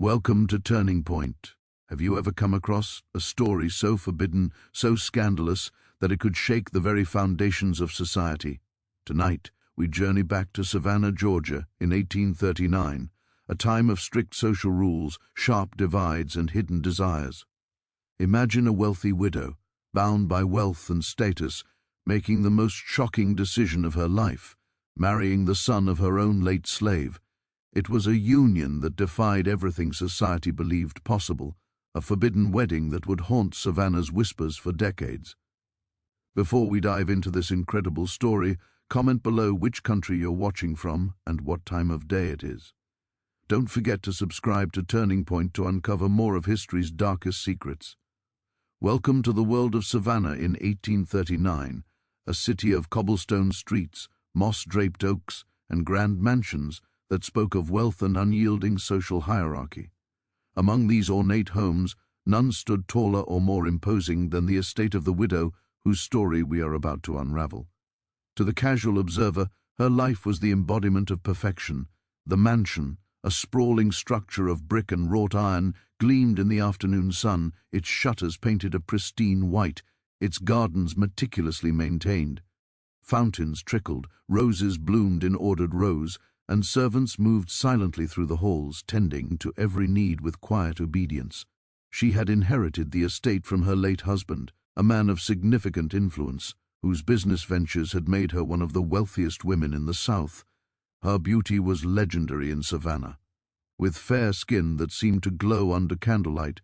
Welcome to Turning Point. Have you ever come across a story so forbidden, so scandalous, that it could shake the very foundations of society? Tonight, we journey back to Savannah, Georgia, in 1839, a time of strict social rules, sharp divides, and hidden desires. Imagine a wealthy widow, bound by wealth and status, making the most shocking decision of her life, marrying the son of her own late slave. It was a union that defied everything society believed possible, a forbidden wedding that would haunt Savannah's whispers for decades. Before we dive into this incredible story, comment below which country you're watching from and what time of day it is. Don't forget to subscribe to Turning Point to uncover more of history's darkest secrets. Welcome to the world of Savannah in 1839, a city of cobblestone streets, moss-draped oaks, and grand mansions that spoke of wealth and unyielding social hierarchy. Among these ornate homes, none stood taller or more imposing than the estate of the widow whose story we are about to unravel. To the casual observer, her life was the embodiment of perfection. The mansion, a sprawling structure of brick and wrought iron, gleamed in the afternoon sun, its shutters painted a pristine white, its gardens meticulously maintained. Fountains trickled, roses bloomed in ordered rows, and servants moved silently through the halls, tending to every need with quiet obedience. She had inherited the estate from her late husband, a man of significant influence, whose business ventures had made her one of the wealthiest women in the South. Her beauty was legendary in Savannah. With fair skin that seemed to glow under candlelight,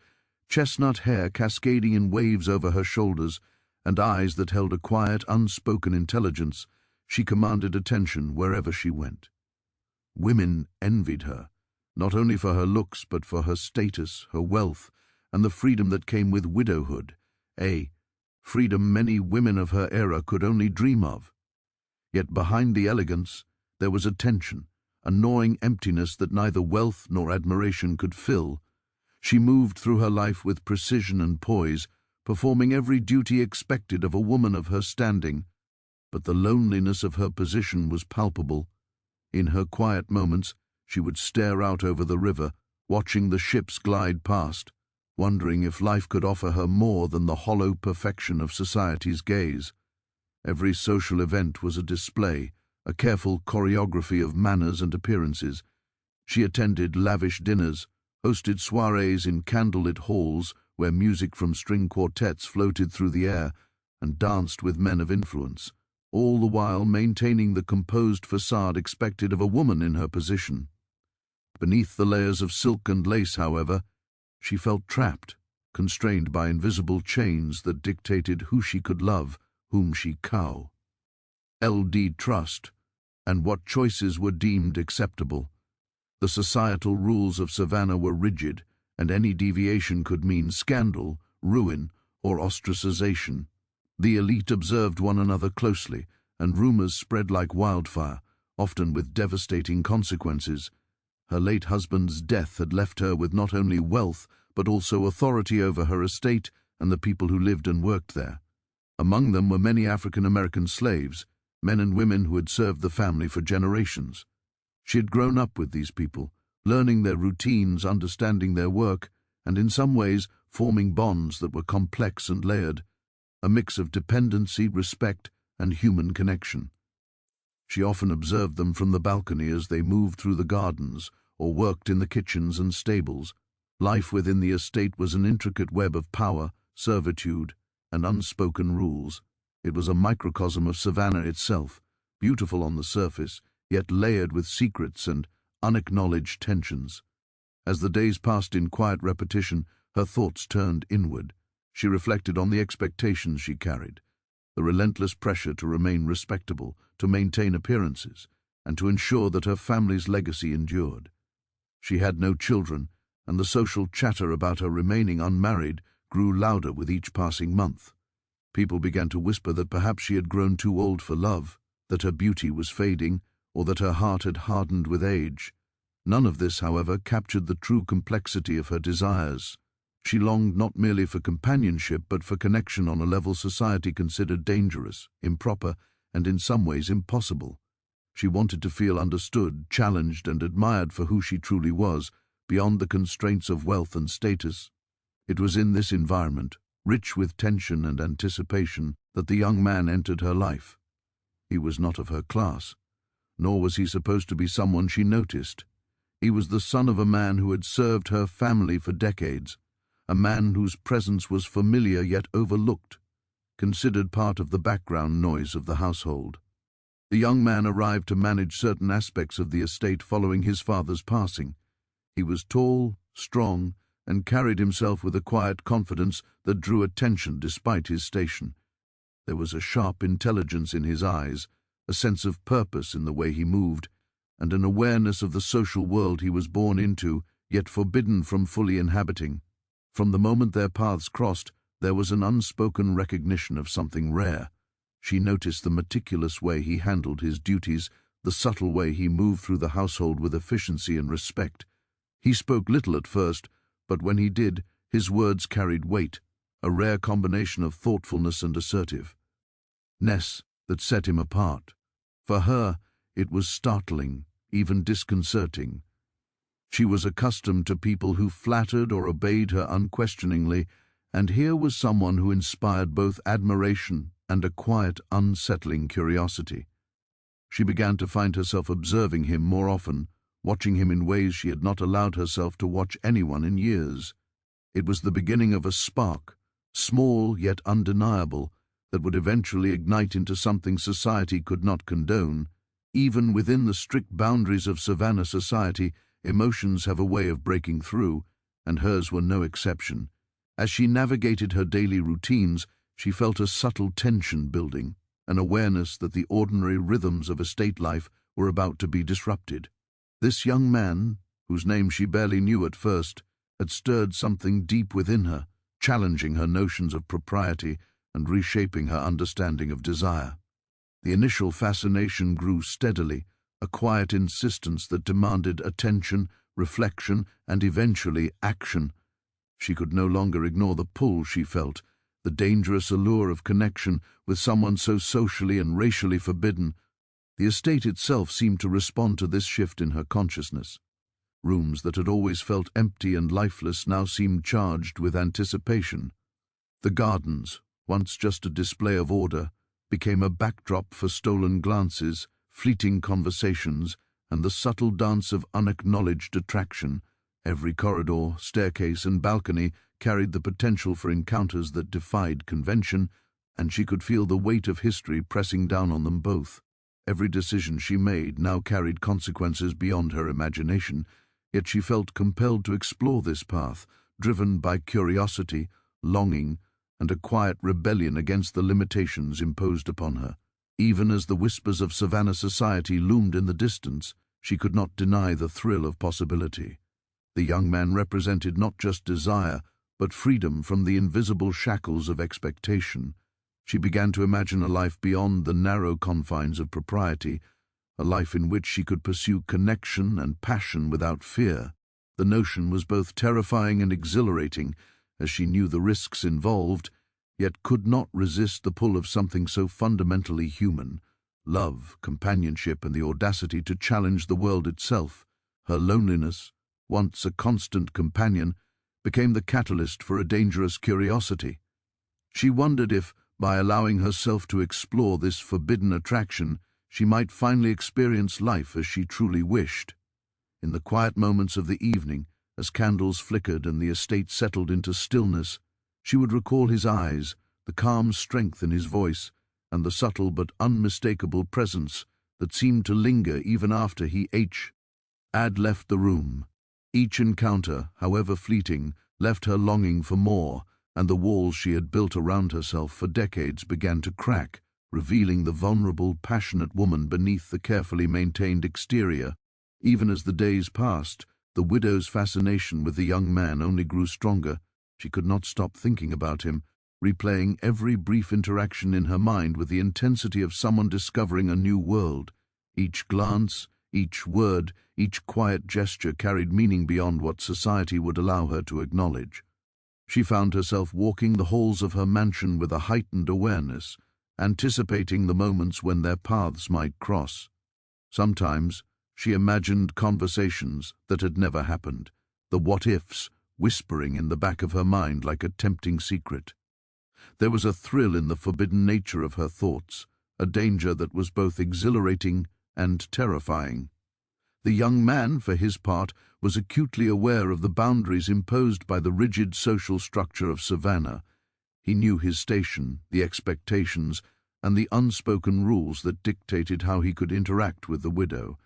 chestnut hair cascading in waves over her shoulders, and eyes that held a quiet, unspoken intelligence, she commanded attention wherever she went. Women envied her, not only for her looks but for her status, her wealth, and the freedom that came with widowhood, a freedom many women of her era could only dream of. Yet behind the elegance there was a tension, a gnawing emptiness that neither wealth nor admiration could fill. She moved through her life with precision and poise, performing every duty expected of a woman of her standing, but the loneliness of her position was palpable. In her quiet moments, she would stare out over the river, watching the ships glide past, wondering if life could offer her more than the hollow perfection of society's gaze. Every social event was a display, a careful choreography of manners and appearances. She attended lavish dinners, hosted soirees in candlelit halls where music from string quartets floated through the air, and danced with men of influence, all the while maintaining the composed facade expected of a woman in her position. Beneath the layers of silk and lace, however, she felt trapped, constrained by invisible chains that dictated who she could love, whom she cow. LD trust, and what choices were deemed acceptable. The societal rules of Savannah were rigid, and any deviation could mean scandal, ruin, or ostracization. The elite observed one another closely, and rumors spread like wildfire, often with devastating consequences. Her late husband's death had left her with not only wealth, but also authority over her estate and the people who lived and worked there. Among them were many African-American slaves, men and women who had served the family for generations. She had grown up with these people, learning their routines, understanding their work, and in some ways forming bonds that were complex and layered, a mix of dependency, respect, and human connection. She often observed them from the balcony as they moved through the gardens or worked in the kitchens and stables. Life within the estate was an intricate web of power, servitude, and unspoken rules. It was a microcosm of Savannah itself, beautiful on the surface, yet layered with secrets and unacknowledged tensions. As the days passed in quiet repetition, her thoughts turned inward. She reflected on the expectations she carried, the relentless pressure to remain respectable, to maintain appearances, and to ensure that her family's legacy endured. She had no children, and the social chatter about her remaining unmarried grew louder with each passing month. People began to whisper that perhaps she had grown too old for love, that her beauty was fading, or that her heart had hardened with age. None of this, however, captured the true complexity of her desires. She longed not merely for companionship, but for connection on a level society considered dangerous, improper, and in some ways impossible. She wanted to feel understood, challenged, and admired for who she truly was, beyond the constraints of wealth and status. It was in this environment, rich with tension and anticipation, that the young man entered her life. He was not of her class, nor was he supposed to be someone she noticed. He was the son of a man who had served her family for decades, a man whose presence was familiar yet overlooked, considered part of the background noise of the household. The young man arrived to manage certain aspects of the estate following his father's passing. He was tall, strong, and carried himself with a quiet confidence that drew attention despite his station. There was a sharp intelligence in his eyes, a sense of purpose in the way he moved, and an awareness of the social world he was born into, yet forbidden from fully inhabiting. From the moment their paths crossed, there was an unspoken recognition of something rare. She noticed the meticulous way he handled his duties, the subtle way he moved through the household with efficiency and respect. He spoke little at first, but when he did, his words carried weight, a rare combination of thoughtfulness and assertiveness that set him apart. For her, it was startling, even disconcerting. She was accustomed to people who flattered or obeyed her unquestioningly, and here was someone who inspired both admiration and a quiet, unsettling curiosity. She began to find herself observing him more often, watching him in ways she had not allowed herself to watch anyone in years. It was the beginning of a spark, small yet undeniable, that would eventually ignite into something society could not condone. Even within the strict boundaries of Savannah society, emotions have a way of breaking through, and hers were no exception. As she navigated her daily routines, she felt a subtle tension building, an awareness that the ordinary rhythms of estate life were about to be disrupted. This young man, whose name she barely knew at first, had stirred something deep within her, challenging her notions of propriety and reshaping her understanding of desire. The initial fascination grew steadily, a quiet insistence that demanded attention, reflection, and eventually action. She could no longer ignore the pull she felt, the dangerous allure of connection with someone so socially and racially forbidden. The estate itself seemed to respond to this shift in her consciousness. Rooms that had always felt empty and lifeless now seemed charged with anticipation. The gardens, once just a display of order, became a backdrop for stolen glances, fleeting conversations, and the subtle dance of unacknowledged attraction. Every corridor, staircase, and balcony carried the potential for encounters that defied convention, and she could feel the weight of history pressing down on them both. Every decision she made now carried consequences beyond her imagination, yet she felt compelled to explore this path, driven by curiosity, longing, and a quiet rebellion against the limitations imposed upon her. Even as the whispers of Savannah society loomed in the distance, she could not deny the thrill of possibility. The young man represented not just desire, but freedom from the invisible shackles of expectation. She began to imagine a life beyond the narrow confines of propriety, a life in which she could pursue connection and passion without fear. The notion was both terrifying and exhilarating, as she knew the risks involved, yet could not resist the pull of something so fundamentally human: love, companionship, and the audacity to challenge the world itself. Her loneliness, once a constant companion, became the catalyst for a dangerous curiosity. She wondered if, by allowing herself to explore this forbidden attraction, she might finally experience life as she truly wished. In the quiet moments of the evening, as candles flickered and the estate settled into stillness, she would recall his eyes, the calm strength in his voice, and the subtle but unmistakable presence that seemed to linger even after he had left the room. Each encounter, however fleeting, left her longing for more, and the walls she had built around herself for decades began to crack, revealing the vulnerable, passionate woman beneath the carefully maintained exterior. Even as the days passed, the widow's fascination with the young man only grew stronger. She could not stop thinking about him, replaying every brief interaction in her mind with the intensity of someone discovering a new world. Each glance, each word, each quiet gesture carried meaning beyond what society would allow her to acknowledge. She found herself walking the halls of her mansion with a heightened awareness, anticipating the moments when their paths might cross. Sometimes she imagined conversations that had never happened, the what-ifs whispering in the back of her mind like a tempting secret. There was a thrill in the forbidden nature of her thoughts, a danger that was both exhilarating and terrifying. The young man, for his part, was acutely aware of the boundaries imposed by the rigid social structure of Savannah. He knew his station, the expectations, and the unspoken rules that dictated how he could interact with the widow.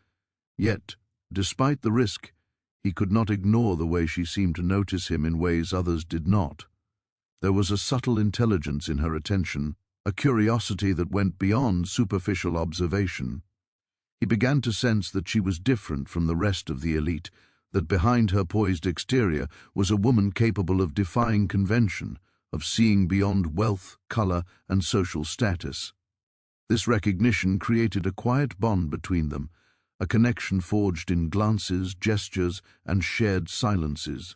Yet, despite the risk, he could not ignore the way she seemed to notice him in ways others did not. There was a subtle intelligence in her attention, a curiosity that went beyond superficial observation. He began to sense that she was different from the rest of the elite, that behind her poised exterior was a woman capable of defying convention, of seeing beyond wealth, color, and social status. This recognition created a quiet bond between them, a connection forged in glances, gestures, and shared silences.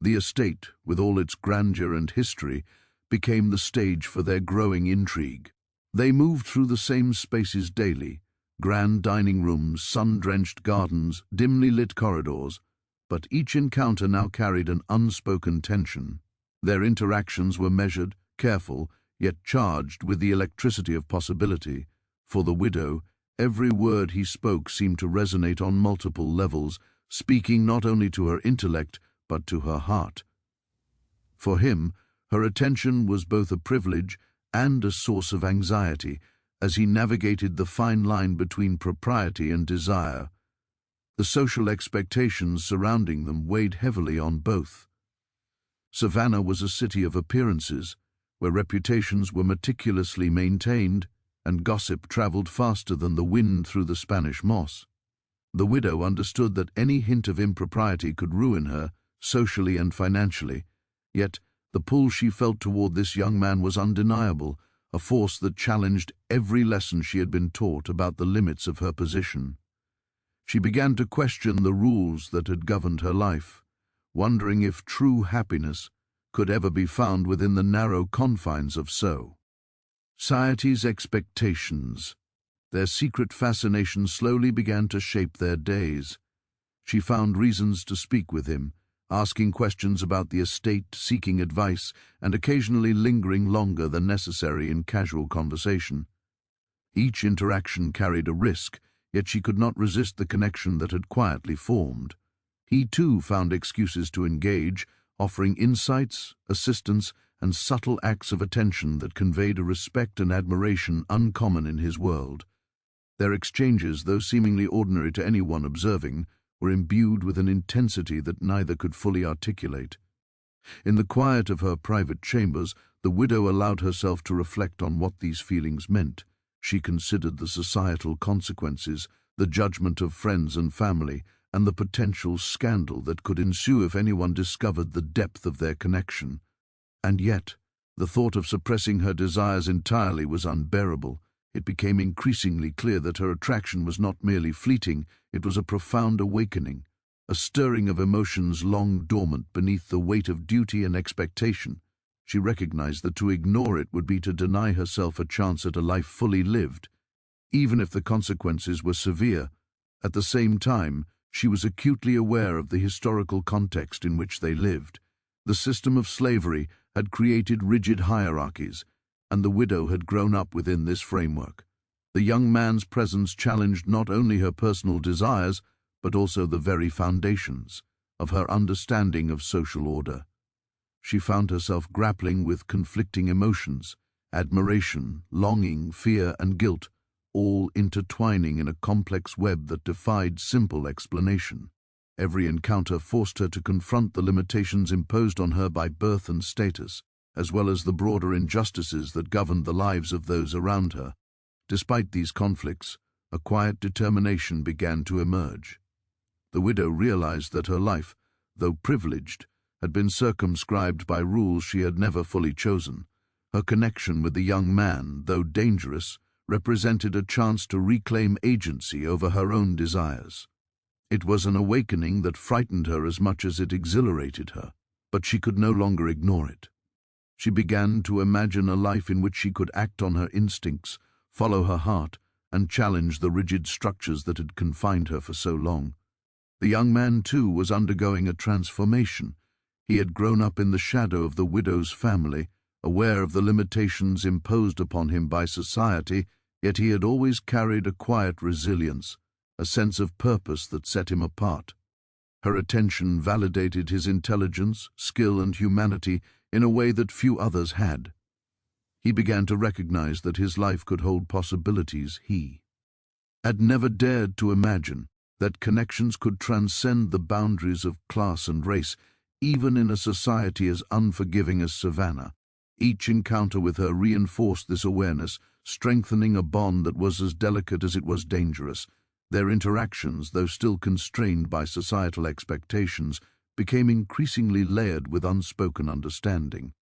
The estate, with all its grandeur and history, became the stage for their growing intrigue. They moved through the same spaces daily, grand dining rooms, sun-drenched gardens, dimly lit corridors, but each encounter now carried an unspoken tension. Their interactions were measured, careful, yet charged with the electricity of possibility. For the widow, every word he spoke seemed to resonate on multiple levels, speaking not only to her intellect, but to her heart. For him, her attention was both a privilege and a source of anxiety, as he navigated the fine line between propriety and desire. The social expectations surrounding them weighed heavily on both. Savannah was a city of appearances, where reputations were meticulously maintained and gossip traveled faster than the wind through the Spanish moss. The widow understood that any hint of impropriety could ruin her, socially and financially, yet the pull she felt toward this young man was undeniable, a force that challenged every lesson she had been taught about the limits of her position. She began to question the rules that had governed her life, wondering if true happiness could ever be found within the narrow confines of so. Society's expectations, their secret fascination slowly began to shape their days. She found reasons to speak with him, asking questions about the estate, seeking advice, and occasionally lingering longer than necessary in casual conversation. Each interaction carried a risk, yet she could not resist the connection that had quietly formed. He too found excuses to engage, offering insights, assistance, and subtle acts of attention that conveyed a respect and admiration uncommon in his world. Their exchanges, though seemingly ordinary to anyone observing, were imbued with an intensity that neither could fully articulate. In the quiet of her private chambers, the widow allowed herself to reflect on what these feelings meant. She considered the societal consequences, the judgment of friends and family, and the potential scandal that could ensue if anyone discovered the depth of their connection. And yet, the thought of suppressing her desires entirely was unbearable. It became increasingly clear that her attraction was not merely fleeting, it was a profound awakening, a stirring of emotions long dormant beneath the weight of duty and expectation. She recognized that to ignore it would be to deny herself a chance at a life fully lived, even if the consequences were severe. At the same time, she was acutely aware of the historical context in which they lived. The system of slavery had created rigid hierarchies, and the widow had grown up within this framework. The young man's presence challenged not only her personal desires, but also the very foundations of her understanding of social order. She found herself grappling with conflicting emotions, admiration, longing, fear, and guilt, all intertwining in a complex web that defied simple explanation. Every encounter forced her to confront the limitations imposed on her by birth and status, as well as the broader injustices that governed the lives of those around her. Despite these conflicts, a quiet determination began to emerge. The widow realized that her life, though privileged, had been circumscribed by rules she had never fully chosen. Her connection with the young man, though dangerous, represented a chance to reclaim agency over her own desires. It was an awakening that frightened her as much as it exhilarated her, but she could no longer ignore it. She began to imagine a life in which she could act on her instincts, follow her heart, and challenge the rigid structures that had confined her for so long. The young man, too, was undergoing a transformation. He had grown up in the shadow of the widow's family, aware of the limitations imposed upon him by society, yet he had always carried a quiet resilience, a sense of purpose that set him apart. Her attention validated his intelligence, skill, and humanity in a way that few others had. He began to recognize that his life could hold possibilities he had never dared to imagine, that connections could transcend the boundaries of class and race, even in a society as unforgiving as Savannah. Each encounter with her reinforced this awareness, strengthening a bond that was as delicate as it was dangerous. Their interactions, though still constrained by societal expectations, became increasingly layered with unspoken understanding.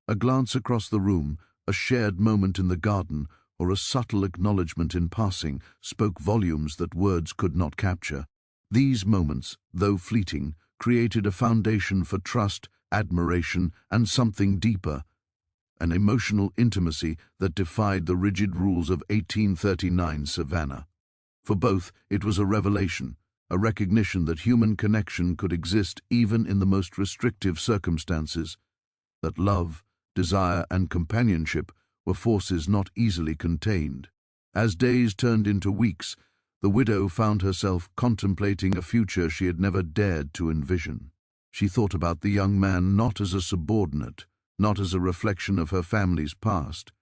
A glance across the room, a shared moment in the garden, or a subtle acknowledgement in passing spoke volumes that words could not capture. These moments, though fleeting, created a foundation for trust, admiration, and something deeper, an emotional intimacy that defied the rigid rules of 1839 Savannah. For both, it was a revelation, a recognition that human connection could exist even in the most restrictive circumstances, that love, desire, and companionship were forces not easily contained. As days turned into weeks, the widow found herself contemplating a future she had never dared to envision. She thought about the young man not as a subordinate, not as a reflection of her family's past,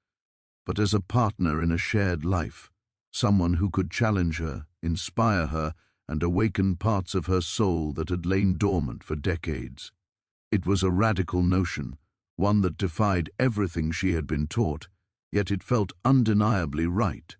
but as a partner in a shared life, someone who could challenge her, inspire her, and awaken parts of her soul that had lain dormant for decades. It was a radical notion, one that defied everything she had been taught, yet it felt undeniably right.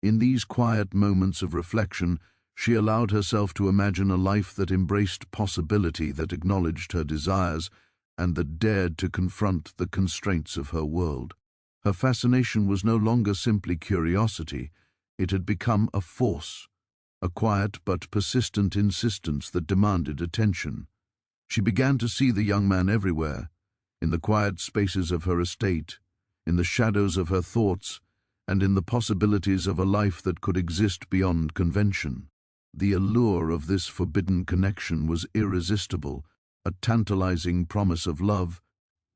In these quiet moments of reflection, she allowed herself to imagine a life that embraced possibility, that acknowledged her desires, and that dared to confront the constraints of her world. Her fascination was no longer simply curiosity, it had become a force, a quiet but persistent insistence that demanded attention. She began to see the young man everywhere, in the quiet spaces of her estate, in the shadows of her thoughts, and in the possibilities of a life that could exist beyond convention. The allure of this forbidden connection was irresistible, a tantalizing promise of love,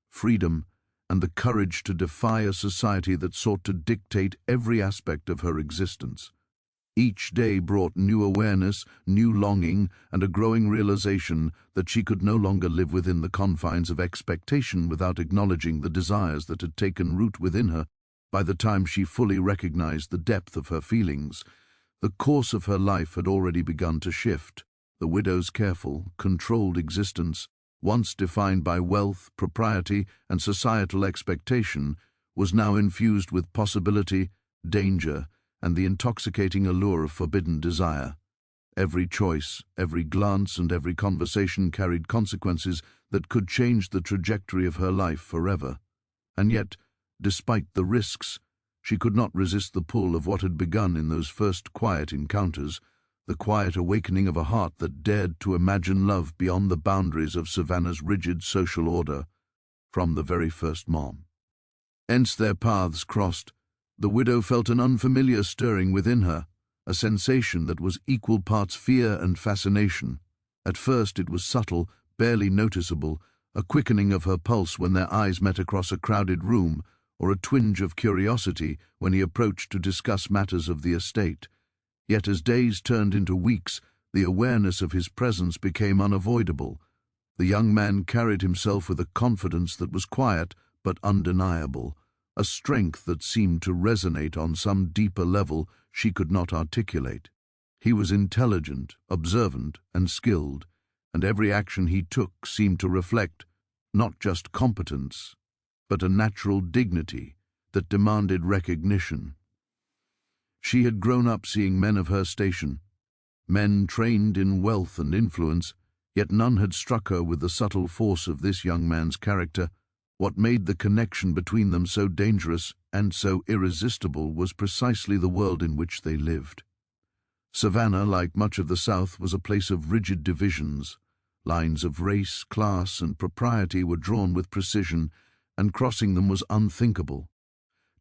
freedom, and the courage to defy a society that sought to dictate every aspect of her existence. Each day brought new awareness, new longing, and a growing realization that she could no longer live within the confines of expectation without acknowledging the desires that had taken root within her. By the time she fully recognized the depth of her feelings, the course of her life had already begun to shift. The widow's careful, controlled existence, once defined by wealth, propriety, and societal expectation, was now infused with possibility, danger, and the intoxicating allure of forbidden desire. Every choice, every glance, and every conversation carried consequences that could change the trajectory of her life forever. And yet, despite the risks, she could not resist the pull of what had begun in those first quiet encounters, the quiet awakening of a heart that dared to imagine love beyond the boundaries of Savannah's rigid social order from the very first mom. Hence their paths crossed. The widow felt an unfamiliar stirring within her, a sensation that was equal parts fear and fascination. At first it was subtle, barely noticeable, a quickening of her pulse when their eyes met across a crowded room, or a twinge of curiosity when he approached to discuss matters of the estate. Yet as days turned into weeks, the awareness of his presence became unavoidable. The young man carried himself with a confidence that was quiet but undeniable, a strength that seemed to resonate on some deeper level she could not articulate. He was intelligent, observant, and skilled, and every action he took seemed to reflect not just competence, but a natural dignity that demanded recognition. She had grown up seeing men of her station, men trained in wealth and influence, yet none had struck her with the subtle force of this young man's character. What made the connection between them so dangerous and so irresistible was precisely the world in which they lived. Savannah, like much of the South, was a place of rigid divisions. Lines of race, class, and propriety were drawn with precision, and crossing them was unthinkable.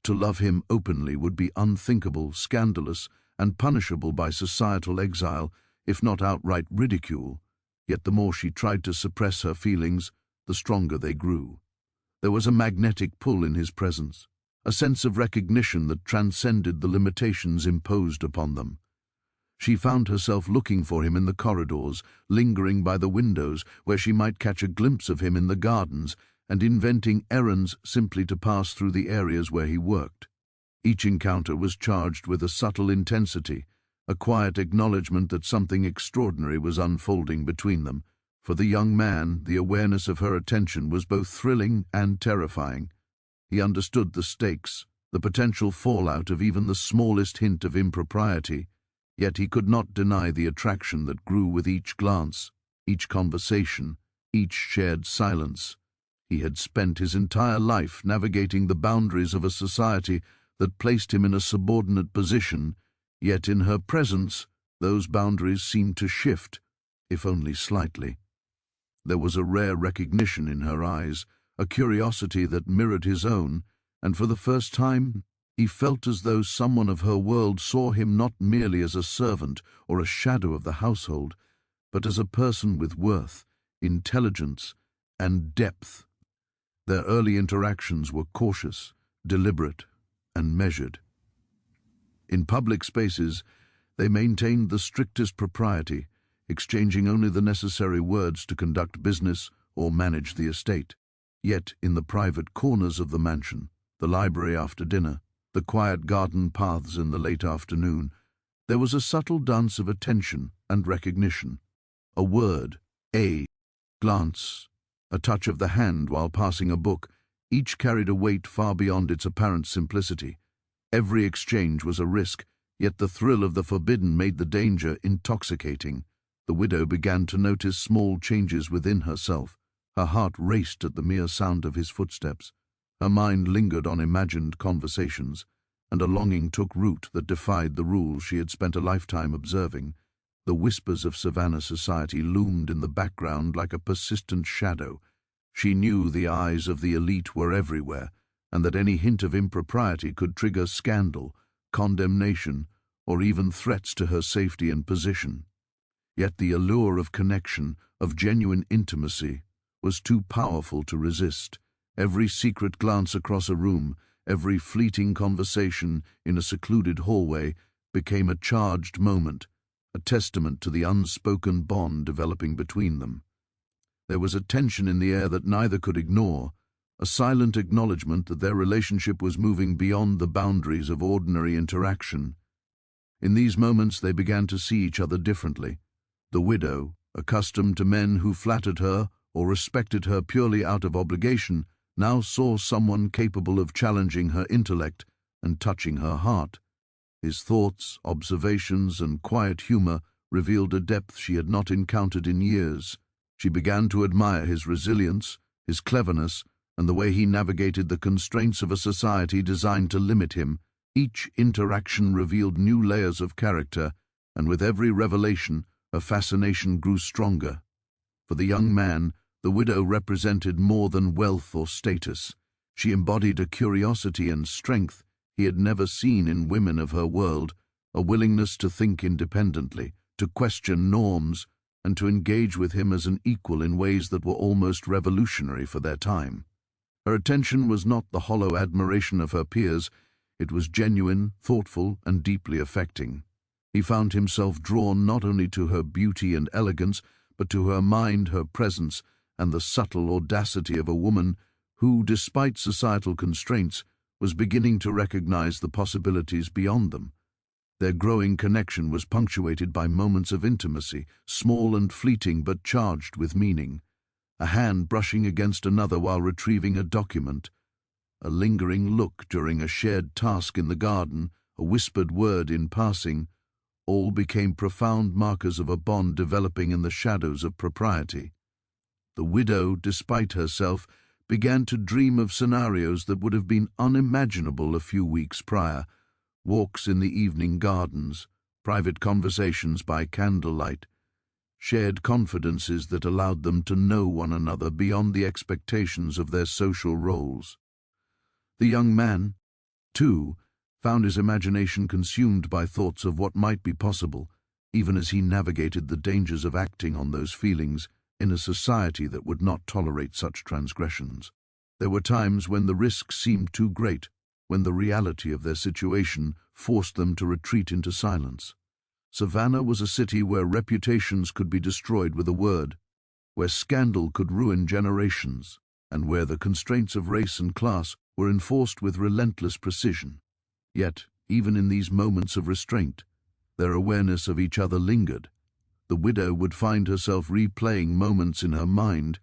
To love him openly would be unthinkable, scandalous, and punishable by societal exile, if not outright ridicule, yet the more she tried to suppress her feelings, the stronger they grew. There was a magnetic pull in his presence, a sense of recognition that transcended the limitations imposed upon them. She found herself looking for him in the corridors, lingering by the windows where she might catch a glimpse of him in the gardens, and inventing errands simply to pass through the areas where he worked. Each encounter was charged with a subtle intensity, a quiet acknowledgement that something extraordinary was unfolding between them. For the young man, the awareness of her attention was both thrilling and terrifying. He understood the stakes, the potential fallout of even the smallest hint of impropriety, yet he could not deny the attraction that grew with each glance, each conversation, each shared silence. He had spent his entire life navigating the boundaries of a society that placed him in a subordinate position, yet in her presence those boundaries seemed to shift, if only slightly. There was a rare recognition in her eyes, a curiosity that mirrored his own, and for the first time he felt as though someone of her world saw him not merely as a servant or a shadow of the household, but as a person with worth, intelligence, and depth. Their early interactions were cautious, deliberate, and measured. In public spaces, they maintained the strictest propriety, exchanging only the necessary words to conduct business or manage the estate. Yet in the private corners of the mansion, the library after dinner, the quiet garden paths in the late afternoon, there was a subtle dance of attention and recognition. A word, a glance, a touch of the hand while passing a book, each carried a weight far beyond its apparent simplicity. Every exchange was a risk, yet the thrill of the forbidden made the danger intoxicating. The widow began to notice small changes within herself. Her heart raced at the mere sound of his footsteps. Her mind lingered on imagined conversations, and a longing took root that defied the rules she had spent a lifetime observing. The whispers of Savannah society loomed in the background like a persistent shadow. She knew the eyes of the elite were everywhere, and that any hint of impropriety could trigger scandal, condemnation, or even threats to her safety and position. Yet the allure of connection, of genuine intimacy, was too powerful to resist. Every secret glance across a room, every fleeting conversation in a secluded hallway became a charged moment, a testament to the unspoken bond developing between them. There was a tension in the air that neither could ignore, a silent acknowledgement that their relationship was moving beyond the boundaries of ordinary interaction. In these moments they began to see each other differently. The widow, accustomed to men who flattered her or respected her purely out of obligation, now saw someone capable of challenging her intellect and touching her heart. His thoughts, observations, and quiet humor revealed a depth she had not encountered in years. She began to admire his resilience, his cleverness, and the way he navigated the constraints of a society designed to limit him. Each interaction revealed new layers of character, and with every revelation, her fascination grew stronger. For the young man, the widow represented more than wealth or status. She embodied a curiosity and strength he had never seen in women of her world, a willingness to think independently, to question norms, and to engage with him as an equal in ways that were almost revolutionary for their time. Her attention was not the hollow admiration of her peers, it was genuine, thoughtful, and deeply affecting. He found himself drawn not only to her beauty and elegance, but to her mind, her presence, and the subtle audacity of a woman who, despite societal constraints, was beginning to recognize the possibilities beyond them. Their growing connection was punctuated by moments of intimacy, small and fleeting but charged with meaning. A hand brushing against another while retrieving a document, a lingering look during a shared task in the garden, a whispered word in passing, all became profound markers of a bond developing in the shadows of propriety. The widow, despite herself, began to dream of scenarios that would have been unimaginable a few weeks prior: walks in the evening gardens, private conversations by candlelight, shared confidences that allowed them to know one another beyond the expectations of their social roles. The young man, too, found his imagination consumed by thoughts of what might be possible, even as he navigated the dangers of acting on those feelings in a society that would not tolerate such transgressions. There were times when the risks seemed too great, when the reality of their situation forced them to retreat into silence. Savannah was a city where reputations could be destroyed with a word, where scandal could ruin generations, and where the constraints of race and class were enforced with relentless precision. Yet, even in these moments of restraint, their awareness of each other lingered. The widow would find herself replaying moments in her mind,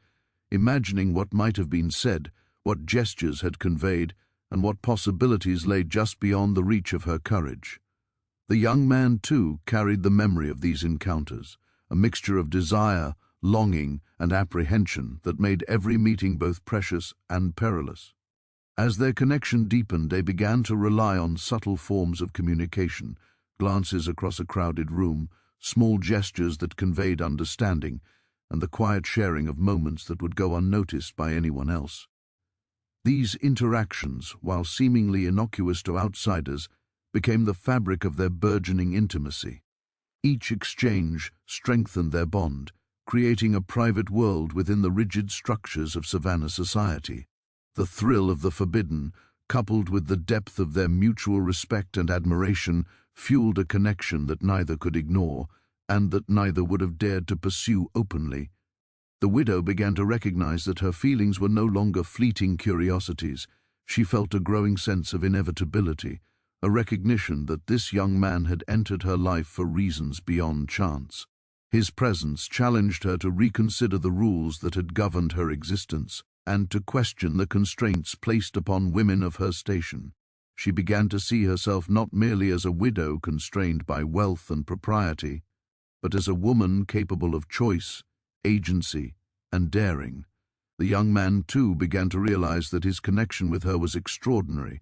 imagining what might have been said, what gestures had conveyed, and what possibilities lay just beyond the reach of her courage. The young man, too, carried the memory of these encounters, a mixture of desire, longing, and apprehension that made every meeting both precious and perilous. As their connection deepened, they began to rely on subtle forms of communication, glances across a crowded room, small gestures that conveyed understanding, and the quiet sharing of moments that would go unnoticed by anyone else. These interactions, while seemingly innocuous to outsiders, became the fabric of their burgeoning intimacy. Each exchange strengthened their bond, creating a private world within the rigid structures of Savannah society. The thrill of the forbidden, coupled with the depth of their mutual respect and admiration, fueled a connection that neither could ignore, and that neither would have dared to pursue openly. The widow began to recognize that her feelings were no longer fleeting curiosities. She felt a growing sense of inevitability, a recognition that this young man had entered her life for reasons beyond chance. His presence challenged her to reconsider the rules that had governed her existence, and to question the constraints placed upon women of her station. She began to see herself not merely as a widow constrained by wealth and propriety, but as a woman capable of choice, agency, and daring. The young man, too, began to realize that his connection with her was extraordinary,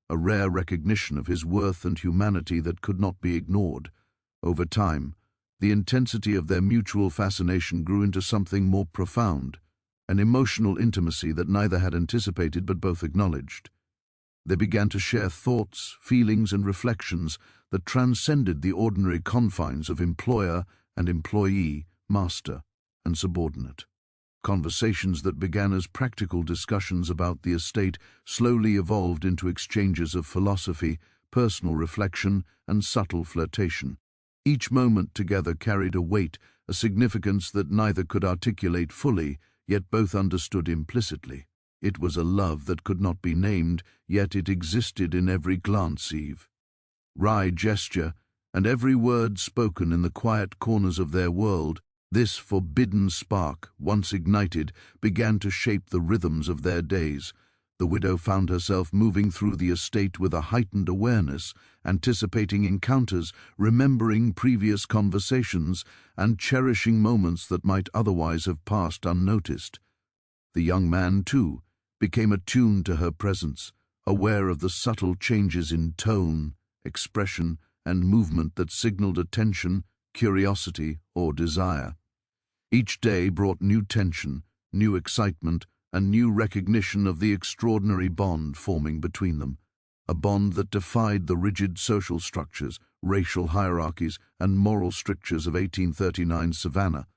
a rare recognition of his worth and humanity that could not be ignored. Over time, the intensity of their mutual fascination grew into something more profound, an emotional intimacy that neither had anticipated but both acknowledged. They began to share thoughts, feelings, and reflections that transcended the ordinary confines of employer and employee, master and subordinate. Conversations that began as practical discussions about the estate slowly evolved into exchanges of philosophy, personal reflection, and subtle flirtation. Each moment together carried a weight, a significance that neither could articulate fully, yet both understood implicitly. It was a love that could not be named, yet it existed in every glance, wry gesture, and every word spoken in the quiet corners of their world. This forbidden spark, once ignited, began to shape the rhythms of their days. The widow found herself moving through the estate with a heightened awareness, anticipating encounters, remembering previous conversations, and cherishing moments that might otherwise have passed unnoticed. The young man, too, became attuned to her presence, aware of the subtle changes in tone, expression, and movement that signaled attention, curiosity, or desire. Each day brought new tension, new excitement, and new recognition of the extraordinary bond forming between them, a bond that defied the rigid social structures, racial hierarchies, and moral strictures of 1839 Savannah.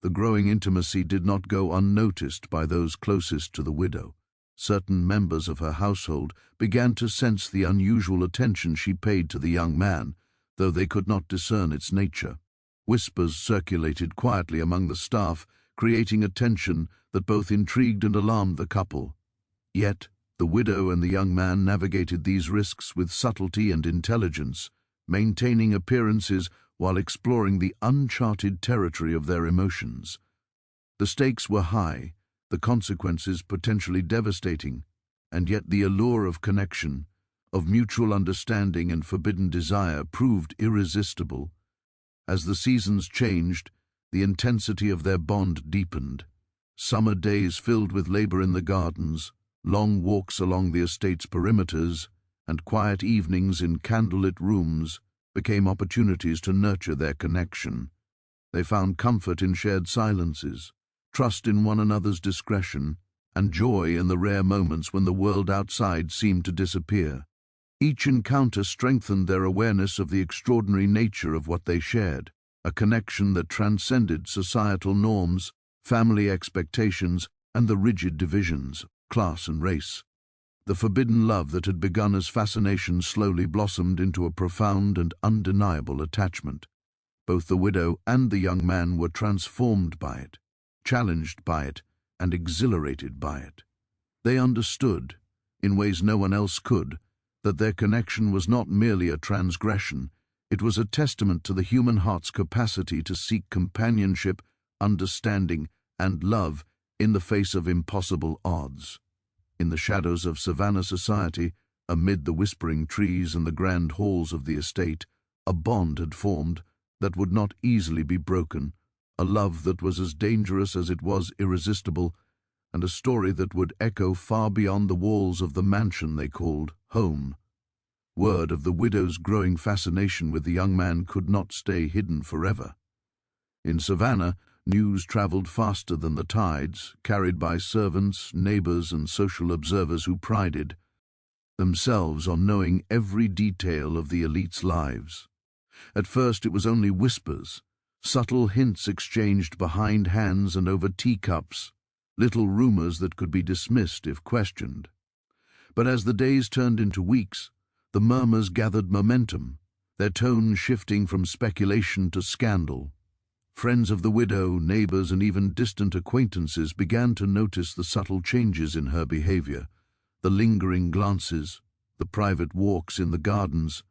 The growing intimacy did not go unnoticed by those closest to the widow. Certain members of her household began to sense the unusual attention she paid to the young man, though they could not discern its nature. Whispers circulated quietly among the staff, creating a tension that both intrigued and alarmed the couple. Yet, the widow and the young man navigated these risks with subtlety and intelligence, maintaining appearances while exploring the uncharted territory of their emotions. The stakes were high, the consequences potentially devastating, and yet the allure of connection, of mutual understanding and forbidden desire proved irresistible. As the seasons changed, the intensity of their bond deepened. Summer days filled with labor in the gardens, long walks along the estate's perimeters, and quiet evenings in candlelit rooms became opportunities to nurture their connection. They found comfort in shared silences, trust in one another's discretion, and joy in the rare moments when the world outside seemed to disappear. Each encounter strengthened their awareness of the extraordinary nature of what they shared. a connection that transcended societal norms, family expectations, and the rigid divisions, class and race. The forbidden love that had begun as fascination slowly blossomed into a profound and undeniable attachment. Both the widow and the young man were transformed by it, challenged by it, and exhilarated by it. They understood, in ways no one else could, that their connection was not merely a transgression, it was a testament to the human heart's capacity to seek companionship, understanding, and love in the face of impossible odds. In the shadows of savannah society, amid the whispering trees and the grand halls of the estate, a bond had formed that would not easily be broken, a love that was as dangerous as it was irresistible, and a story that would echo far beyond the walls of the mansion they called home. Word of the widow's growing fascination with the young man could not stay hidden forever. In Savannah, news traveled faster than the tides, carried by servants, neighbors, and social observers who prided themselves on knowing every detail of the elite's lives. At first it was only whispers, subtle hints exchanged behind hands and over teacups, little rumors that could be dismissed if questioned. But as the days turned into weeks, the murmurs gathered momentum, their tone shifting from speculation to scandal. Friends of the widow, neighbors, and even distant acquaintances began to notice the subtle changes in her behavior, the lingering glances, the private walks in the gardens,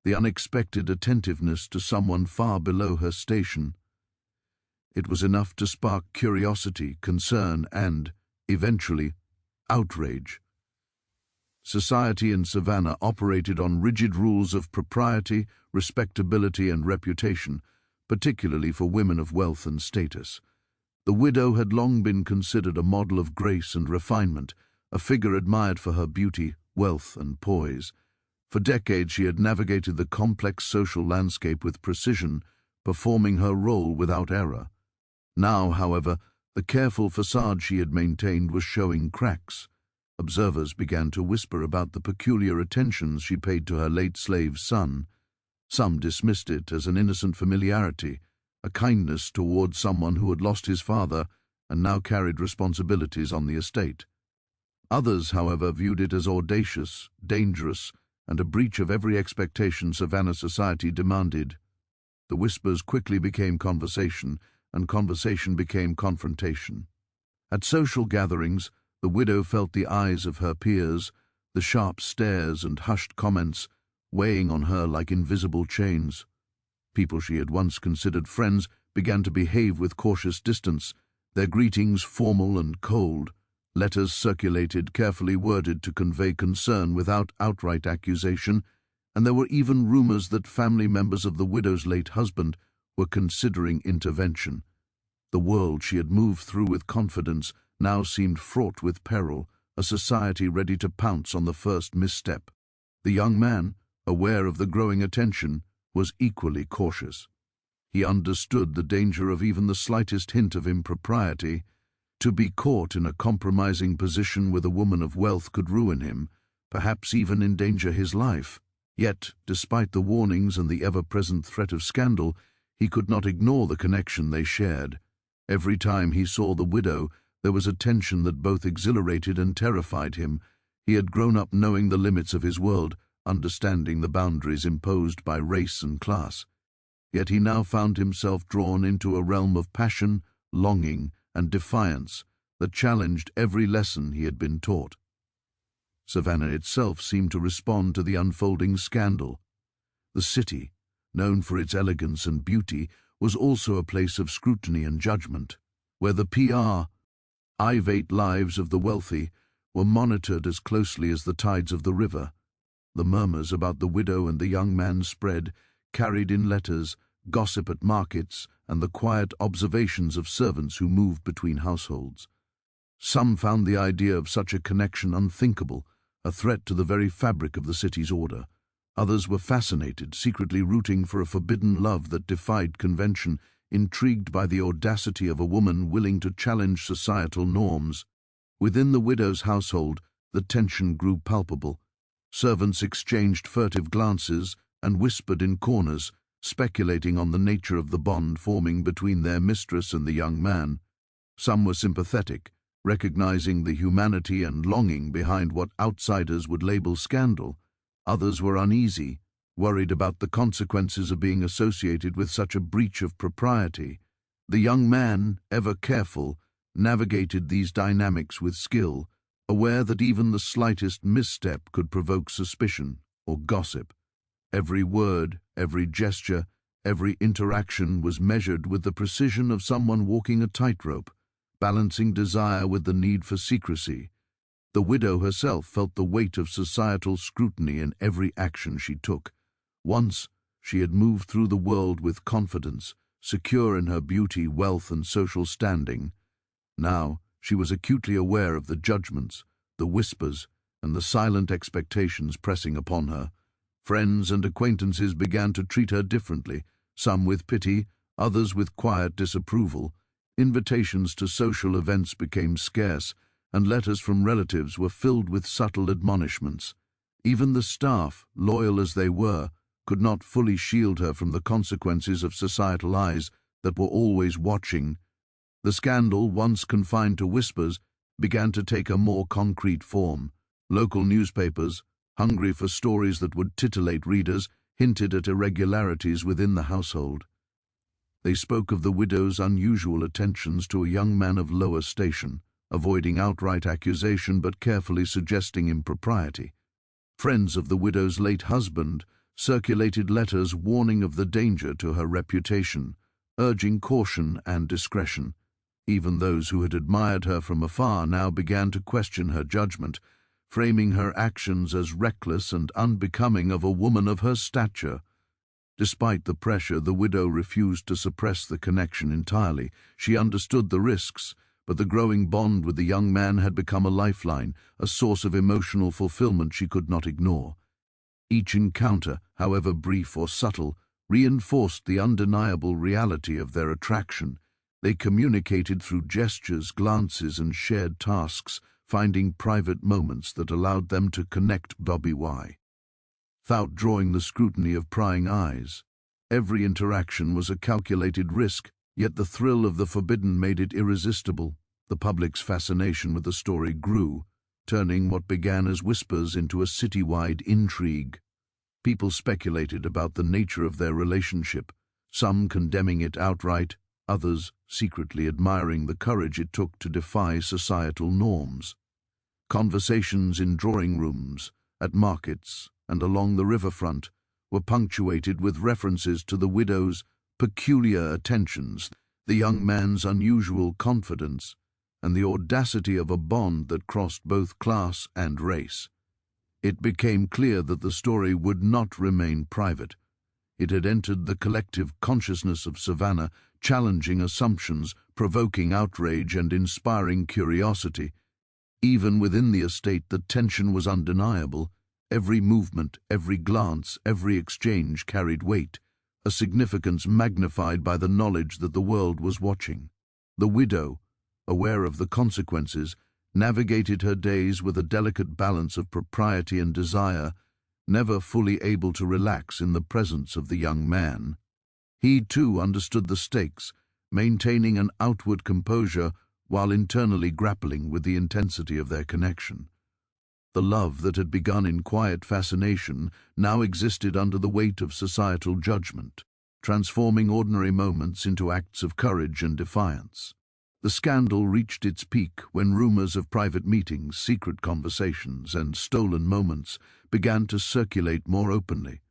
the unexpected attentiveness to someone far below her station. It was enough to spark curiosity, concern, and, eventually, outrage. Society in Savannah operated on rigid rules of propriety, respectability, and reputation, particularly for women of wealth and status. The widow had long been considered a model of grace and refinement, a figure admired for her beauty, wealth, and poise. For decades she had navigated the complex social landscape with precision, performing her role without error. Now, however, the careful facade she had maintained was showing cracks. Observers began to whisper about the peculiar attentions she paid to her late slave's son. Some dismissed it as an innocent familiarity, a kindness toward someone who had lost his father and now carried responsibilities on the estate. Others, however, viewed it as audacious, dangerous, and a breach of every expectation Savannah society demanded. The whispers quickly became conversation, and conversation became confrontation. At social gatherings, the widow felt the eyes of her peers, the sharp stares and hushed comments, weighing on her like invisible chains. People she had once considered friends began to behave with cautious distance, their greetings formal and cold. Letters circulated, carefully worded to convey concern without outright accusation, and there were even rumors that family members of the widow's late husband were considering intervention. The world she had moved through with confidence now seemed fraught with peril, a society ready to pounce on the first misstep. The young man, aware of the growing attention, was equally cautious. He understood the danger of even the slightest hint of impropriety. To be caught in a compromising position with a woman of wealth could ruin him, perhaps even endanger his life. Yet, despite the warnings and the ever-present threat of scandal, he could not ignore the connection they shared. Every time he saw the widow, there was a tension that both exhilarated and terrified him. He had grown up knowing the limits of his world, understanding the boundaries imposed by race and class. Yet he now found himself drawn into a realm of passion, longing, and defiance that challenged every lesson he had been taught. Savannah itself seemed to respond to the unfolding scandal. The city, known for its elegance and beauty, was also a place of scrutiny and judgment, where the private lives of the wealthy were monitored as closely as the tides of the river. The murmurs about the widow and the young man spread, carried in letters, gossip at markets, and the quiet observations of servants who moved between households. Some found the idea of such a connection unthinkable, a threat to the very fabric of the city's order. Others were fascinated, secretly rooting for a forbidden love that defied convention, intrigued by the audacity of a woman willing to challenge societal norms. Within the widow's household, the tension grew palpable. Servants exchanged furtive glances and whispered in corners, speculating on the nature of the bond forming between their mistress and the young man. Some were sympathetic, recognizing the humanity and longing behind what outsiders would label scandal. Others were uneasy, worried about the consequences of being associated with such a breach of propriety. The young man, ever careful, navigated these dynamics with skill, aware that even the slightest misstep could provoke suspicion or gossip. Every word, every gesture, every interaction was measured with the precision of someone walking a tightrope, balancing desire with the need for secrecy. The widow herself felt the weight of societal scrutiny in every action she took. Once, she had moved through the world with confidence, secure in her beauty, wealth, and social standing. Now, she was acutely aware of the judgments, the whispers, and the silent expectations pressing upon her. Friends and acquaintances began to treat her differently, some with pity, others with quiet disapproval. Invitations to social events became scarce, and letters from relatives were filled with subtle admonishments. Even the staff, loyal as they were, could not fully shield her from the consequences of societal eyes that were always watching. The scandal, once confined to whispers, began to take a more concrete form. Local newspapers, hungry for stories that would titillate readers, hinted at irregularities within the household. They spoke of the widow's unusual attentions to a young man of lower station, avoiding outright accusation but carefully suggesting impropriety. Friends of the widow's late husband circulated letters warning of the danger to her reputation, urging caution and discretion. Even those who had admired her from afar now began to question her judgment, framing her actions as reckless and unbecoming of a woman of her stature. Despite the pressure, the widow refused to suppress the connection entirely. She understood the risks, but the growing bond with the young man had become a lifeline, a source of emotional fulfillment she could not ignore. Each encounter, however brief or subtle, reinforced the undeniable reality of their attraction. They communicated through gestures, glances, and shared tasks, finding private moments that allowed them to connect without drawing the scrutiny of prying eyes. Every interaction was a calculated risk, yet the thrill of the forbidden made it irresistible. The public's fascination with the story grew, turning what began as whispers into a citywide intrigue. People speculated about the nature of their relationship, some condemning it outright, others secretly admiring the courage it took to defy societal norms. Conversations in drawing rooms, at markets, and along the riverfront were punctuated with references to the widow's peculiar attentions, the young man's unusual confidence, and the audacity of a bond that crossed both class and race. It became clear that the story would not remain private. It had entered the collective consciousness of Savannah, challenging assumptions, provoking outrage, and inspiring curiosity. Even within the estate, the tension was undeniable. Every movement, every glance, every exchange carried weight, a significance magnified by the knowledge that the world was watching. The widow, aware of the consequences, navigated her days with a delicate balance of propriety and desire, never fully able to relax in the presence of the young man. He, too, understood the stakes, maintaining an outward composure while internally grappling with the intensity of their connection. The love that had begun in quiet fascination now existed under the weight of societal judgment, transforming ordinary moments into acts of courage and defiance. The scandal reached its peak when rumors of private meetings, secret conversations, and stolen moments began to circulate more openly.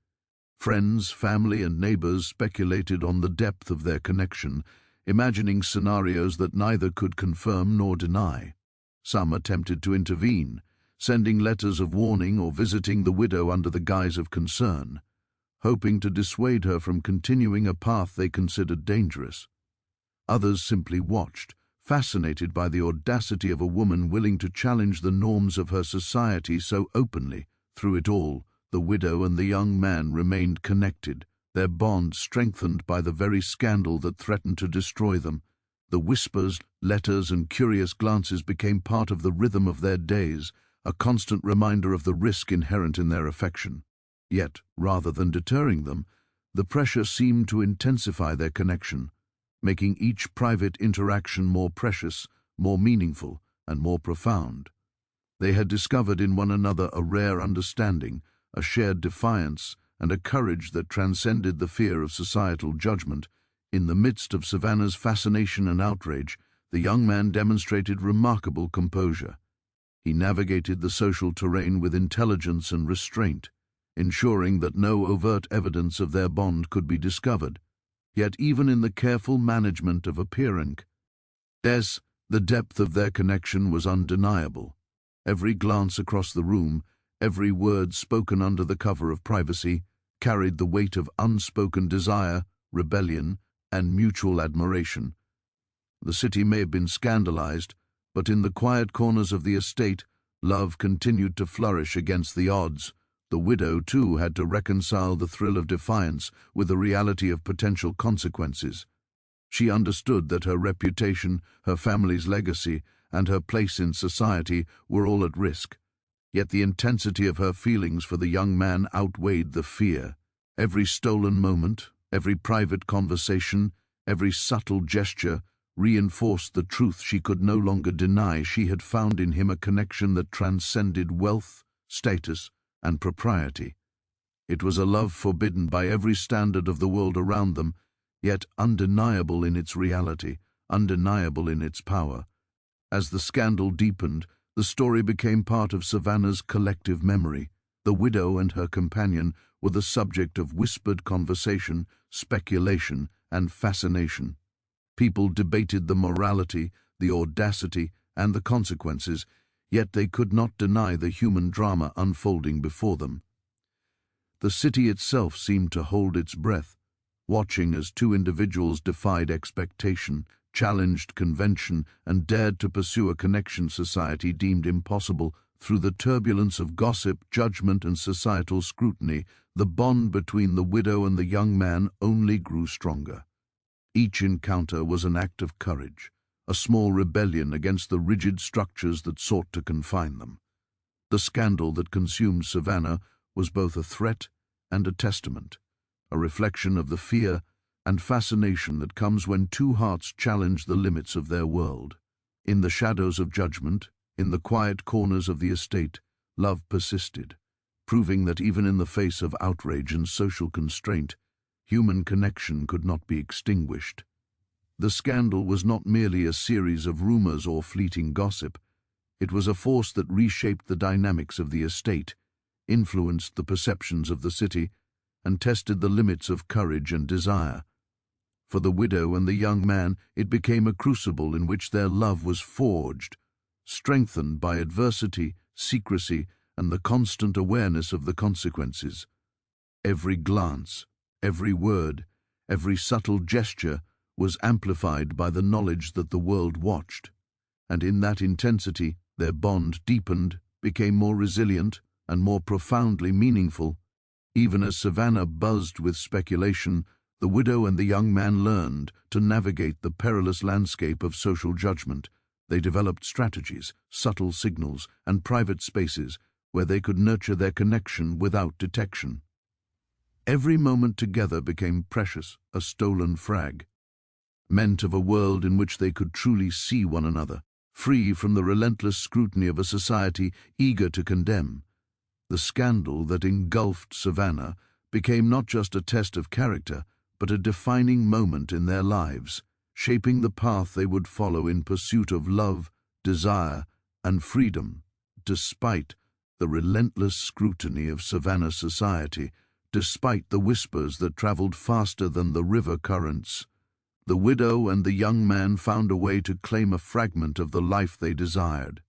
Friends, family, and neighbors speculated on the depth of their connection, imagining scenarios that neither could confirm nor deny. Some attempted to intervene, sending letters of warning or visiting the widow under the guise of concern, hoping to dissuade her from continuing a path they considered dangerous. Others simply watched, fascinated by the audacity of a woman willing to challenge the norms of her society so openly. Through it all, the widow and the young man remained connected, their bond strengthened by the very scandal that threatened to destroy them. The whispers, letters, and curious glances became part of the rhythm of their days, a constant reminder of the risk inherent in their affection. Yet, rather than deterring them, The pressure seemed to intensify their connection, making each private interaction more precious, more meaningful, and more profound. They had discovered in one another a rare understanding, a shared defiance, and a courage that transcended the fear of societal judgment. In the midst of Savannah's fascination and outrage, the young man demonstrated remarkable composure. He navigated the social terrain with intelligence and restraint, ensuring that no overt evidence of their bond could be discovered. Yet even in the careful management of appearance, the depth of their connection was undeniable. Every glance across the room, every word spoken under the cover of privacy, carried the weight of unspoken desire, rebellion, and mutual admiration. The city may have been scandalized, but in the quiet corners of the estate, love continued to flourish against the odds. The widow, too, had to reconcile the thrill of defiance with the reality of potential consequences. She understood that her reputation, her family's legacy, and her place in society were all at risk. Yet the intensity of her feelings for the young man outweighed the fear. Every stolen moment, every private conversation, every subtle gesture reinforced the truth she could no longer deny. She had found in him a connection that transcended wealth, status, and propriety. It was a love forbidden by every standard of the world around them, yet undeniable in its reality, undeniable in its power. As the scandal deepened, the story became part of Savannah's collective memory. The widow and her companion were the subject of whispered conversation, speculation, and fascination. People debated the morality, the audacity, and the consequences, yet they could not deny the human drama unfolding before them. The city itself seemed to hold its breath, watching as two individuals defied expectation, challenged convention, and dared to pursue a connection society deemed impossible. Through the turbulence of gossip, judgment, and societal scrutiny, the bond between the widow and the young man only grew stronger. Each encounter was an act of courage, a small rebellion against the rigid structures that sought to confine them. The scandal that consumed Savannah was both a threat and a testament, a reflection of the fear and fascination that comes when two hearts challenge the limits of their world. In the shadows of judgment, in the quiet corners of the estate, love persisted, proving that even in the face of outrage and social constraint, human connection could not be extinguished. The scandal was not merely a series of rumors or fleeting gossip. It was a force that reshaped the dynamics of the estate, influenced the perceptions of the city, and tested the limits of courage and desire. For the widow and the young man, it became a crucible in which their love was forged, strengthened by adversity, secrecy, and the constant awareness of the consequences. Every glance, every word, every subtle gesture was amplified by the knowledge that the world watched, and in that intensity their bond deepened, became more resilient, and more profoundly meaningful. Even as Savannah buzzed with speculation, the widow and the young man learned to navigate the perilous landscape of social judgment. They developed strategies, subtle signals, and private spaces where they could nurture their connection without detection. Every moment together became precious, a stolen frag, meant of a world in which they could truly see one another, free from the relentless scrutiny of a society eager to condemn. The scandal that engulfed Savannah became not just a test of character, but a defining moment in their lives, shaping the path they would follow in pursuit of love, desire, and freedom. Despite the relentless scrutiny of Savannah society, despite the whispers that traveled faster than the river currents, the widow and the young man found a way to claim a fragment of the life they desired.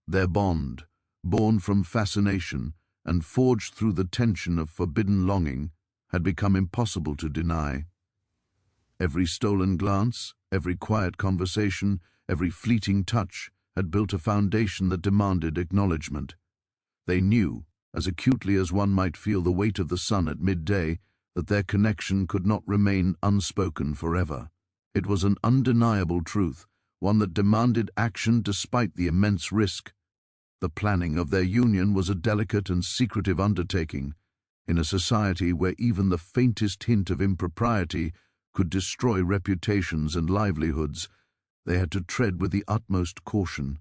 Their bond, born from fascination and forged through the tension of forbidden longing, had become impossible to deny. Every stolen glance, every quiet conversation, every fleeting touch had built a foundation that demanded acknowledgement. They knew, as acutely as one might feel the weight of the sun at midday, that their connection could not remain unspoken forever. It was an undeniable truth, one that demanded action despite the immense risk. The planning of their union was a delicate and secretive undertaking, In a society where even the faintest hint of impropriety could destroy reputations and livelihoods, they had to tread with the utmost caution.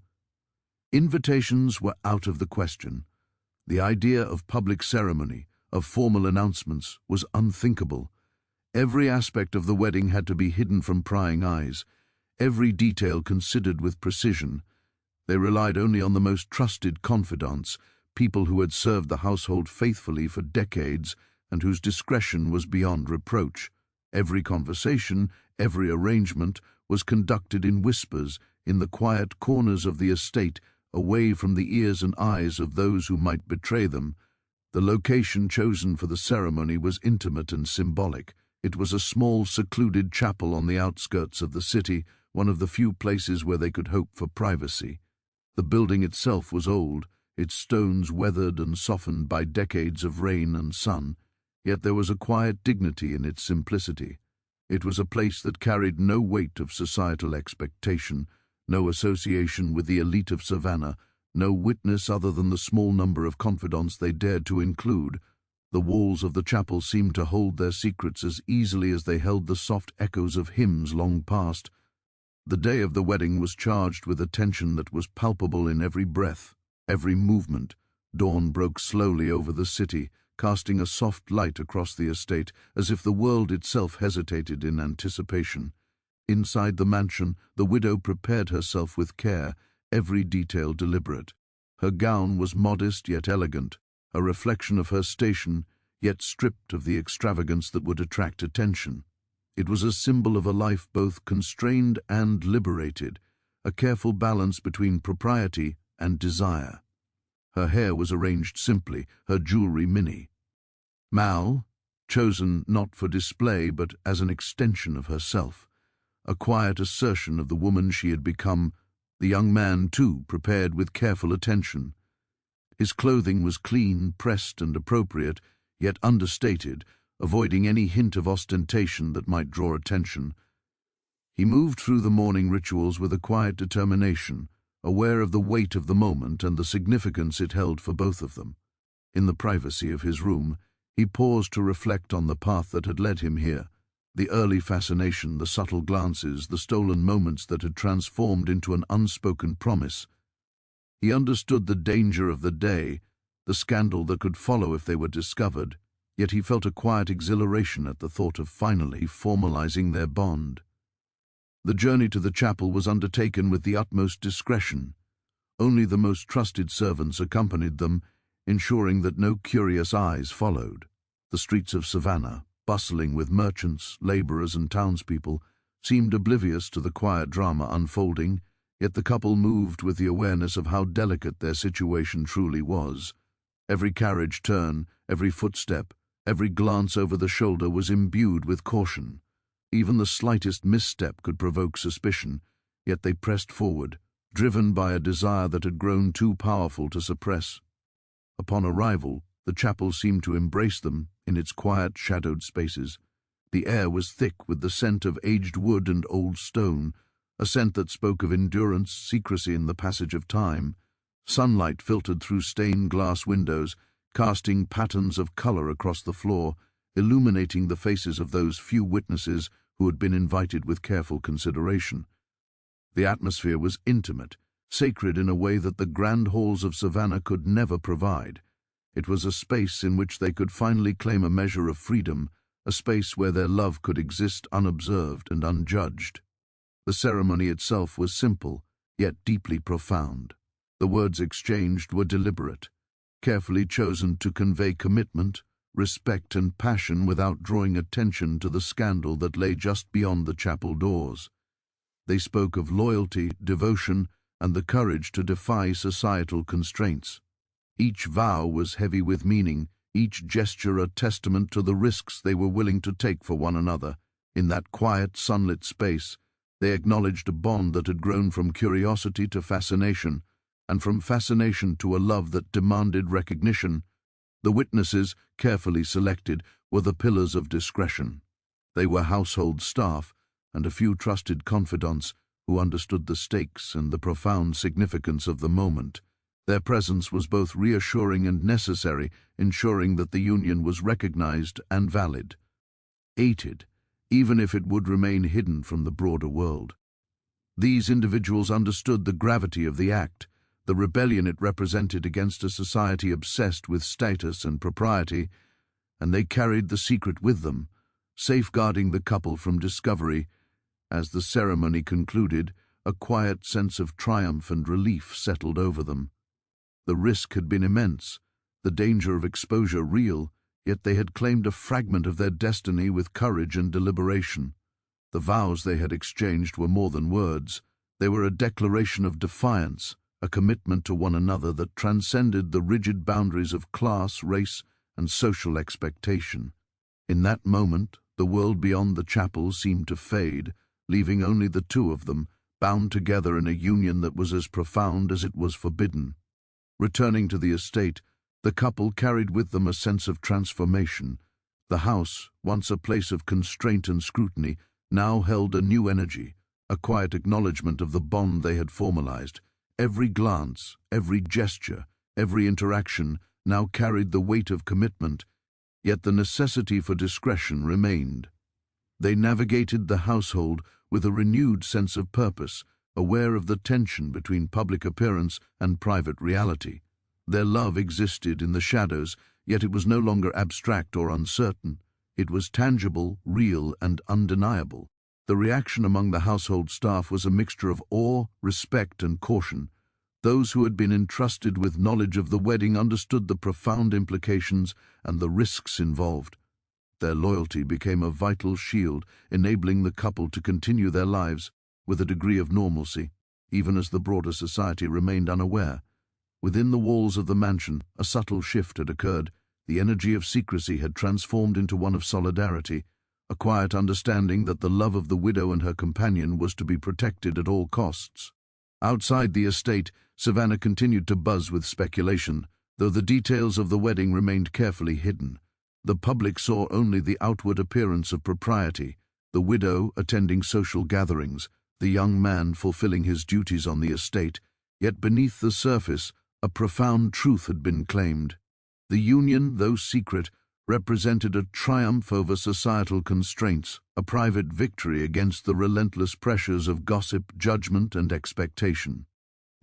Invitations were out of the question. The idea of public ceremony, of formal announcements, was unthinkable. Every aspect of the wedding had to be hidden from prying eyes, every detail considered with precision. They relied only on the most trusted confidants, people who had served the household faithfully for decades and whose discretion was beyond reproach. Every conversation, every arrangement was conducted in whispers, in the quiet corners of the estate, away from the ears and eyes of those who might betray them. The location chosen for the ceremony was intimate and symbolic. It was a small, secluded chapel on the outskirts of the city, one of the few places where they could hope for privacy. The building itself was old, its stones weathered and softened by decades of rain and sun, yet there was a quiet dignity in its simplicity. It was a place that carried no weight of societal expectation, no association with the elite of Savannah, no witness other than the small number of confidants they dared to include. The walls of the chapel seemed to hold their secrets as easily as they held the soft echoes of hymns long past. The day of the wedding was charged with a tension that was palpable in every breath, every movement. Dawn broke slowly over the city, casting a soft light across the estate, as if the world itself hesitated in anticipation. Inside the mansion, the widow prepared herself with care, every detail deliberate. Her gown was modest yet elegant, a reflection of her station, yet stripped of the extravagance that would attract attention. It was a symbol of a life both constrained and liberated, a careful balance between propriety and desire. Her hair was arranged simply, her jewelry mini. Mal, chosen not for display but as an extension of herself, a quiet assertion of the woman she had become. The young man, too, prepared with careful attention. His clothing was clean, pressed and appropriate, yet understated, avoiding any hint of ostentation that might draw attention. He moved through the morning rituals with a quiet determination, aware of the weight of the moment and the significance it held for both of them. In the privacy of his room, he paused to reflect on the path that had led him here, the early fascination, the subtle glances, the stolen moments that had transformed into an unspoken promise. He understood the danger of the day, the scandal that could follow if they were discovered, yet he felt a quiet exhilaration at the thought of finally formalizing their bond. The journey to the chapel was undertaken with the utmost discretion. Only the most trusted servants accompanied them, ensuring that no curious eyes followed. The streets of Savannah, bustling with merchants, laborers and townspeople, seemed oblivious to the quiet drama unfolding, yet the couple moved with the awareness of how delicate their situation truly was. Every carriage turn, every footstep, every glance over the shoulder was imbued with caution. Even the slightest misstep could provoke suspicion, yet they pressed forward, driven by a desire that had grown too powerful to suppress. Upon arrival, the chapel seemed to embrace them in its quiet, shadowed spaces. The air was thick with the scent of aged wood and old stone, a scent that spoke of endurance, secrecy, and the passage of time. Sunlight filtered through stained glass windows, casting patterns of color across the floor, illuminating the faces of those few witnesses who had been invited with careful consideration. The atmosphere was intimate, sacred in a way that the grand halls of Savannah could never provide. It was a space in which they could finally claim a measure of freedom, a space where their love could exist unobserved and unjudged. The ceremony itself was simple, yet deeply profound. The words exchanged were deliberate, carefully chosen to convey commitment, respect and passion without drawing attention to the scandal that lay just beyond the chapel doors. They spoke of loyalty, devotion, and the courage to defy societal constraints. Each vow was heavy with meaning, each gesture a testament to the risks they were willing to take for one another. In that quiet, sunlit space, they acknowledged a bond that had grown from curiosity to fascination, and from fascination to a love that demanded recognition. The witnesses, carefully selected, were the pillars of discretion. They were household staff and a few trusted confidants who understood the stakes and the profound significance of the moment. Their presence was both reassuring and necessary, ensuring that the union was recognized and valid. Aided, even if it would remain hidden from the broader world. These individuals understood the gravity of the act, the rebellion it represented against a society obsessed with status and propriety, and they carried the secret with them, safeguarding the couple from discovery. As the ceremony concluded, a quiet sense of triumph and relief settled over them. The risk had been immense, the danger of exposure real, yet they had claimed a fragment of their destiny with courage and deliberation. The vows they had exchanged were more than words. They were a declaration of defiance, a commitment to one another that transcended the rigid boundaries of class, race, and social expectation. In that moment, the world beyond the chapel seemed to fade, leaving only the two of them, bound together in a union that was as profound as it was forbidden. Returning to the estate, the couple carried with them a sense of transformation. The house, once a place of constraint and scrutiny, now held a new energy, a quiet acknowledgement of the bond they had formalized. Every glance, every gesture, every interaction now carried the weight of commitment, yet the necessity for discretion remained. They navigated the household with a renewed sense of purpose, aware of the tension between public appearance and private reality. Their love existed in the shadows, yet it was no longer abstract or uncertain. It was tangible, real, and undeniable. The reaction among the household staff was a mixture of awe, respect, and caution. Those who had been entrusted with knowledge of the wedding understood the profound implications and the risks involved. Their loyalty became a vital shield, enabling the couple to continue their lives with a degree of normalcy, even as the broader society remained unaware. Within the walls of the mansion, a subtle shift had occurred. The energy of secrecy had transformed into one of solidarity, a quiet understanding that the love of the widow and her companion was to be protected at all costs. Outside the estate, Savannah continued to buzz with speculation, though the details of the wedding remained carefully hidden. The public saw only the outward appearance of propriety, the widow attending social gatherings, the young man fulfilling his duties on the estate, yet beneath the surface, a profound truth had been claimed. The union, though secret, represented a triumph over societal constraints, a private victory against the relentless pressures of gossip, judgment, and expectation.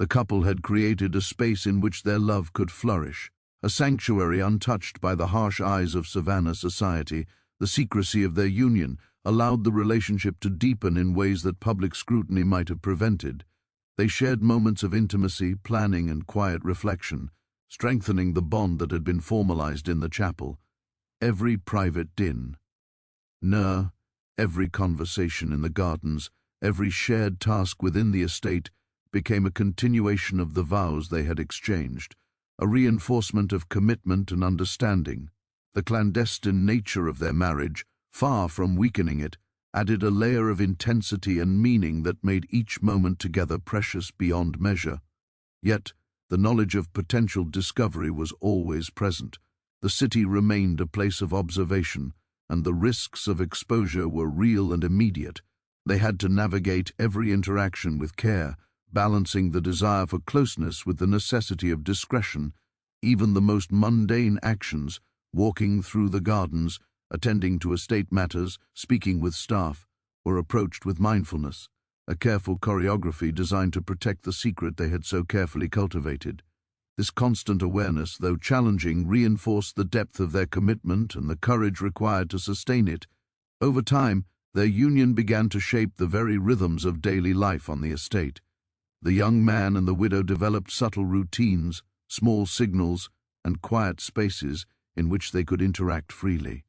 The couple had created a space in which their love could flourish, a sanctuary untouched by the harsh eyes of Savannah society. The secrecy of their union allowed the relationship to deepen in ways that public scrutiny might have prevented. They shared moments of intimacy, planning, and quiet reflection, strengthening the bond that had been formalized in the chapel. Every private every conversation in the gardens, every shared task within the estate became a continuation of the vows they had exchanged, a reinforcement of commitment and understanding. The clandestine nature of their marriage, far from weakening it, added a layer of intensity and meaning that made each moment together precious beyond measure. Yet, the knowledge of potential discovery was always present. The city remained a place of observation, and the risks of exposure were real and immediate. They had to navigate every interaction with care, balancing the desire for closeness with the necessity of discretion. Even the most mundane actions, walking through the gardens, attending to estate matters, speaking with staff, were approached with mindfulness, a careful choreography designed to protect the secret they had so carefully cultivated. This constant awareness, though challenging, reinforced the depth of their commitment and the courage required to sustain it. Over time, their union began to shape the very rhythms of daily life on the estate. The young man and the widow developed subtle routines, small signals, and quiet spaces in which they could interact freely.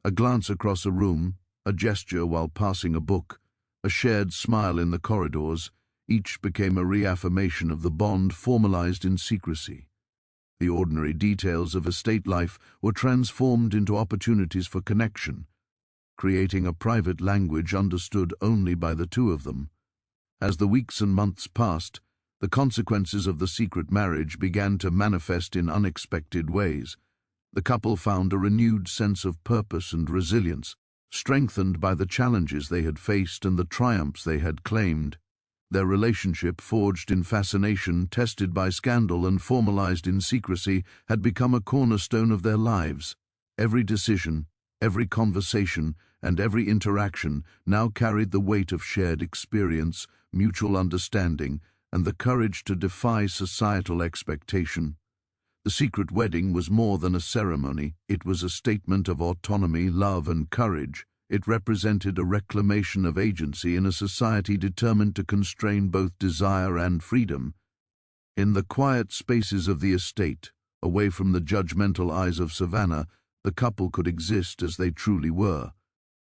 A glance across a room, a gesture while passing a book, a shared smile in the corridors, each became a reaffirmation of the bond formalized in secrecy. The ordinary details of estate life were transformed into opportunities for connection, creating a private language understood only by the two of them. As the weeks and months passed, the consequences of the secret marriage began to manifest in unexpected ways. The couple found a renewed sense of purpose and resilience, strengthened by the challenges they had faced and the triumphs they had claimed. Their relationship, forged in fascination, tested by scandal, and formalized in secrecy, had become a cornerstone of their lives. Every decision, every conversation, and every interaction now carried the weight of shared experience, mutual understanding, and the courage to defy societal expectation. The secret wedding was more than a ceremony. It was a statement of autonomy, love, and courage. It represented a reclamation of agency in a society determined to constrain both desire and freedom. In the quiet spaces of the estate, away from the judgmental eyes of Savannah, the couple could exist as they truly were,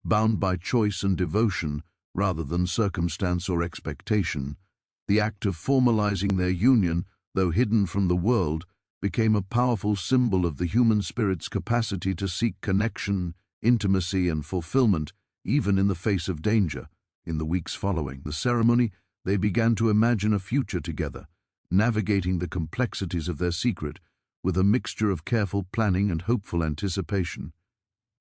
bound by choice and devotion rather than circumstance or expectation. The act of formalizing their union, though hidden from the world, became a powerful symbol of the human spirit's capacity to seek connection, intimacy, and fulfillment, even in the face of danger. In the weeks following the ceremony, they began to imagine a future together, navigating the complexities of their secret with a mixture of careful planning and hopeful anticipation.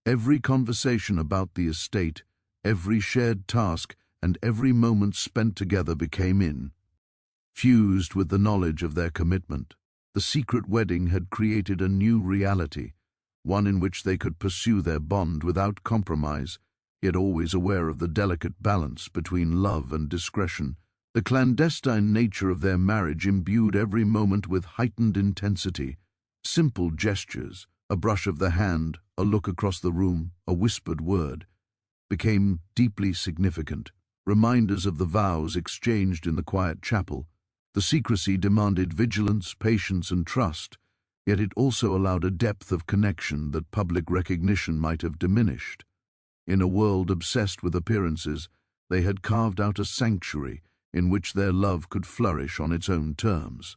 Every conversation about the estate, every shared task, and every moment spent together became fused with the knowledge of their commitment. The secret wedding had created a new reality, one in which they could pursue their bond without compromise, yet always aware of the delicate balance between love and discretion. The clandestine nature of their marriage imbued every moment with heightened intensity. Simple gestures, a brush of the hand, a look across the room, a whispered word, became deeply significant, reminders of the vows exchanged in the quiet chapel. The secrecy demanded vigilance, patience, and trust, yet it also allowed a depth of connection that public recognition might have diminished. In a world obsessed with appearances, they had carved out a sanctuary in which their love could flourish on its own terms.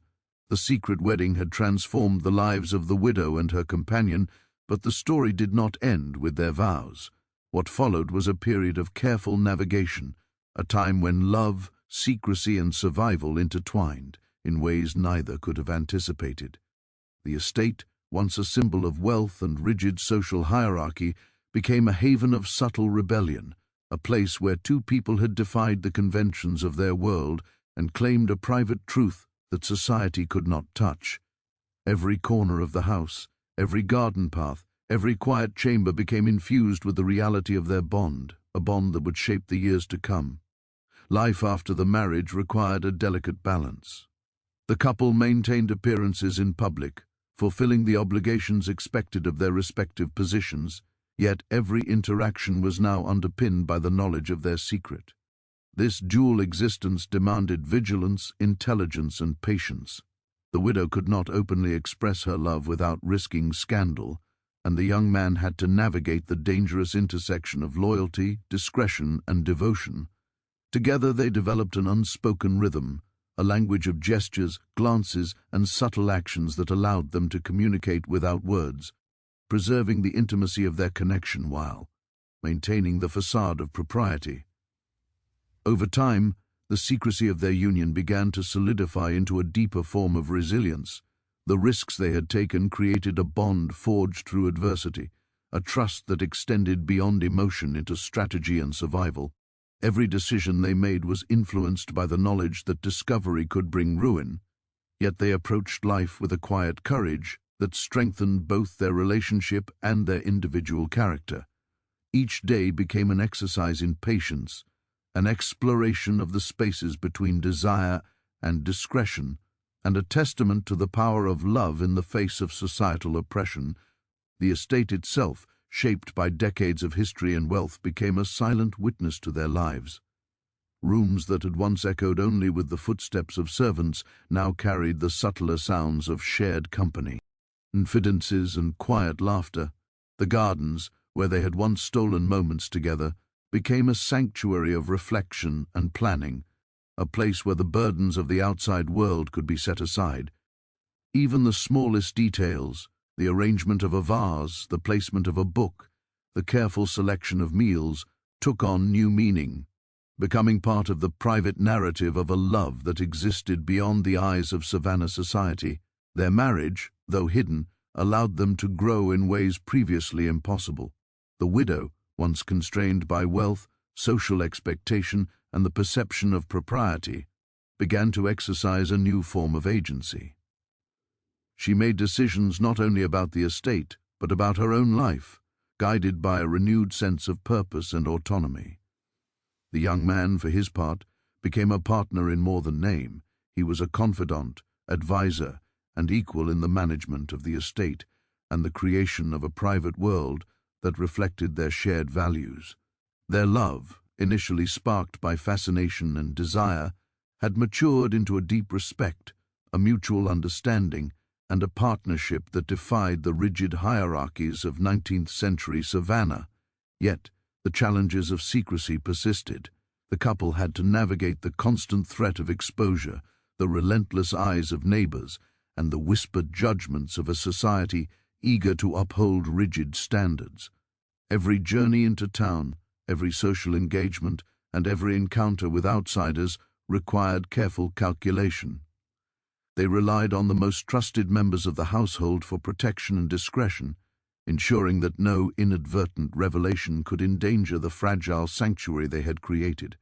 The secret wedding had transformed the lives of the widow and her companion, but the story did not end with their vows. What followed was a period of careful navigation, a time when love, secrecy, and survival intertwined in ways neither could have anticipated. The estate, once a symbol of wealth and rigid social hierarchy, became a haven of subtle rebellion, a place where two people had defied the conventions of their world and claimed a private truth that society could not touch. Every corner of the house, every garden path, every quiet chamber became infused with the reality of their bond, a bond that would shape the years to come. Life after the marriage required a delicate balance. The couple maintained appearances in public, fulfilling the obligations expected of their respective positions, yet every interaction was now underpinned by the knowledge of their secret. This dual existence demanded vigilance, intelligence, and patience. The widow could not openly express her love without risking scandal, and the young man had to navigate the dangerous intersection of loyalty, discretion, and devotion. Together they developed an unspoken rhythm, a language of gestures, glances, and subtle actions that allowed them to communicate without words, preserving the intimacy of their connection while maintaining the facade of propriety. Over time, the secrecy of their union began to solidify into a deeper form of resilience. The risks they had taken created a bond forged through adversity, a trust that extended beyond emotion into strategy and survival. Every decision they made was influenced by the knowledge that discovery could bring ruin, yet they approached life with a quiet courage that strengthened both their relationship and their individual character. Each day became an exercise in patience, an exploration of the spaces between desire and discretion, and a testament to the power of love in the face of societal oppression. The estate itself, shaped by decades of history and wealth, became a silent witness to their lives. Rooms that had once echoed only with the footsteps of servants now carried the subtler sounds of shared company, confidences, and quiet laughter. The gardens, where they had once stolen moments together, became a sanctuary of reflection and planning, a place where the burdens of the outside world could be set aside. Even the smallest details, the arrangement of a vase, the placement of a book, the careful selection of meals, took on new meaning, becoming part of the private narrative of a love that existed beyond the eyes of Savannah society. Their marriage, though hidden, allowed them to grow in ways previously impossible. The widow, once constrained by wealth, social expectation, and the perception of propriety, began to exercise a new form of agency. She made decisions not only about the estate, but about her own life, guided by a renewed sense of purpose and autonomy. The young man, for his part, became a partner in more than name. He was a confidant, advisor, and equal in the management of the estate and the creation of a private world that reflected their shared values. Their love, initially sparked by fascination and desire, had matured into a deep respect, a mutual understanding, and a partnership that defied the rigid hierarchies of 19th-century Savannah. Yet, the challenges of secrecy persisted. The couple had to navigate the constant threat of exposure, the relentless eyes of neighbors, and the whispered judgments of a society eager to uphold rigid standards. Every journey into town, every social engagement, and every encounter with outsiders required careful calculation. They relied on the most trusted members of the household for protection and discretion, ensuring that no inadvertent revelation could endanger the fragile sanctuary they had created.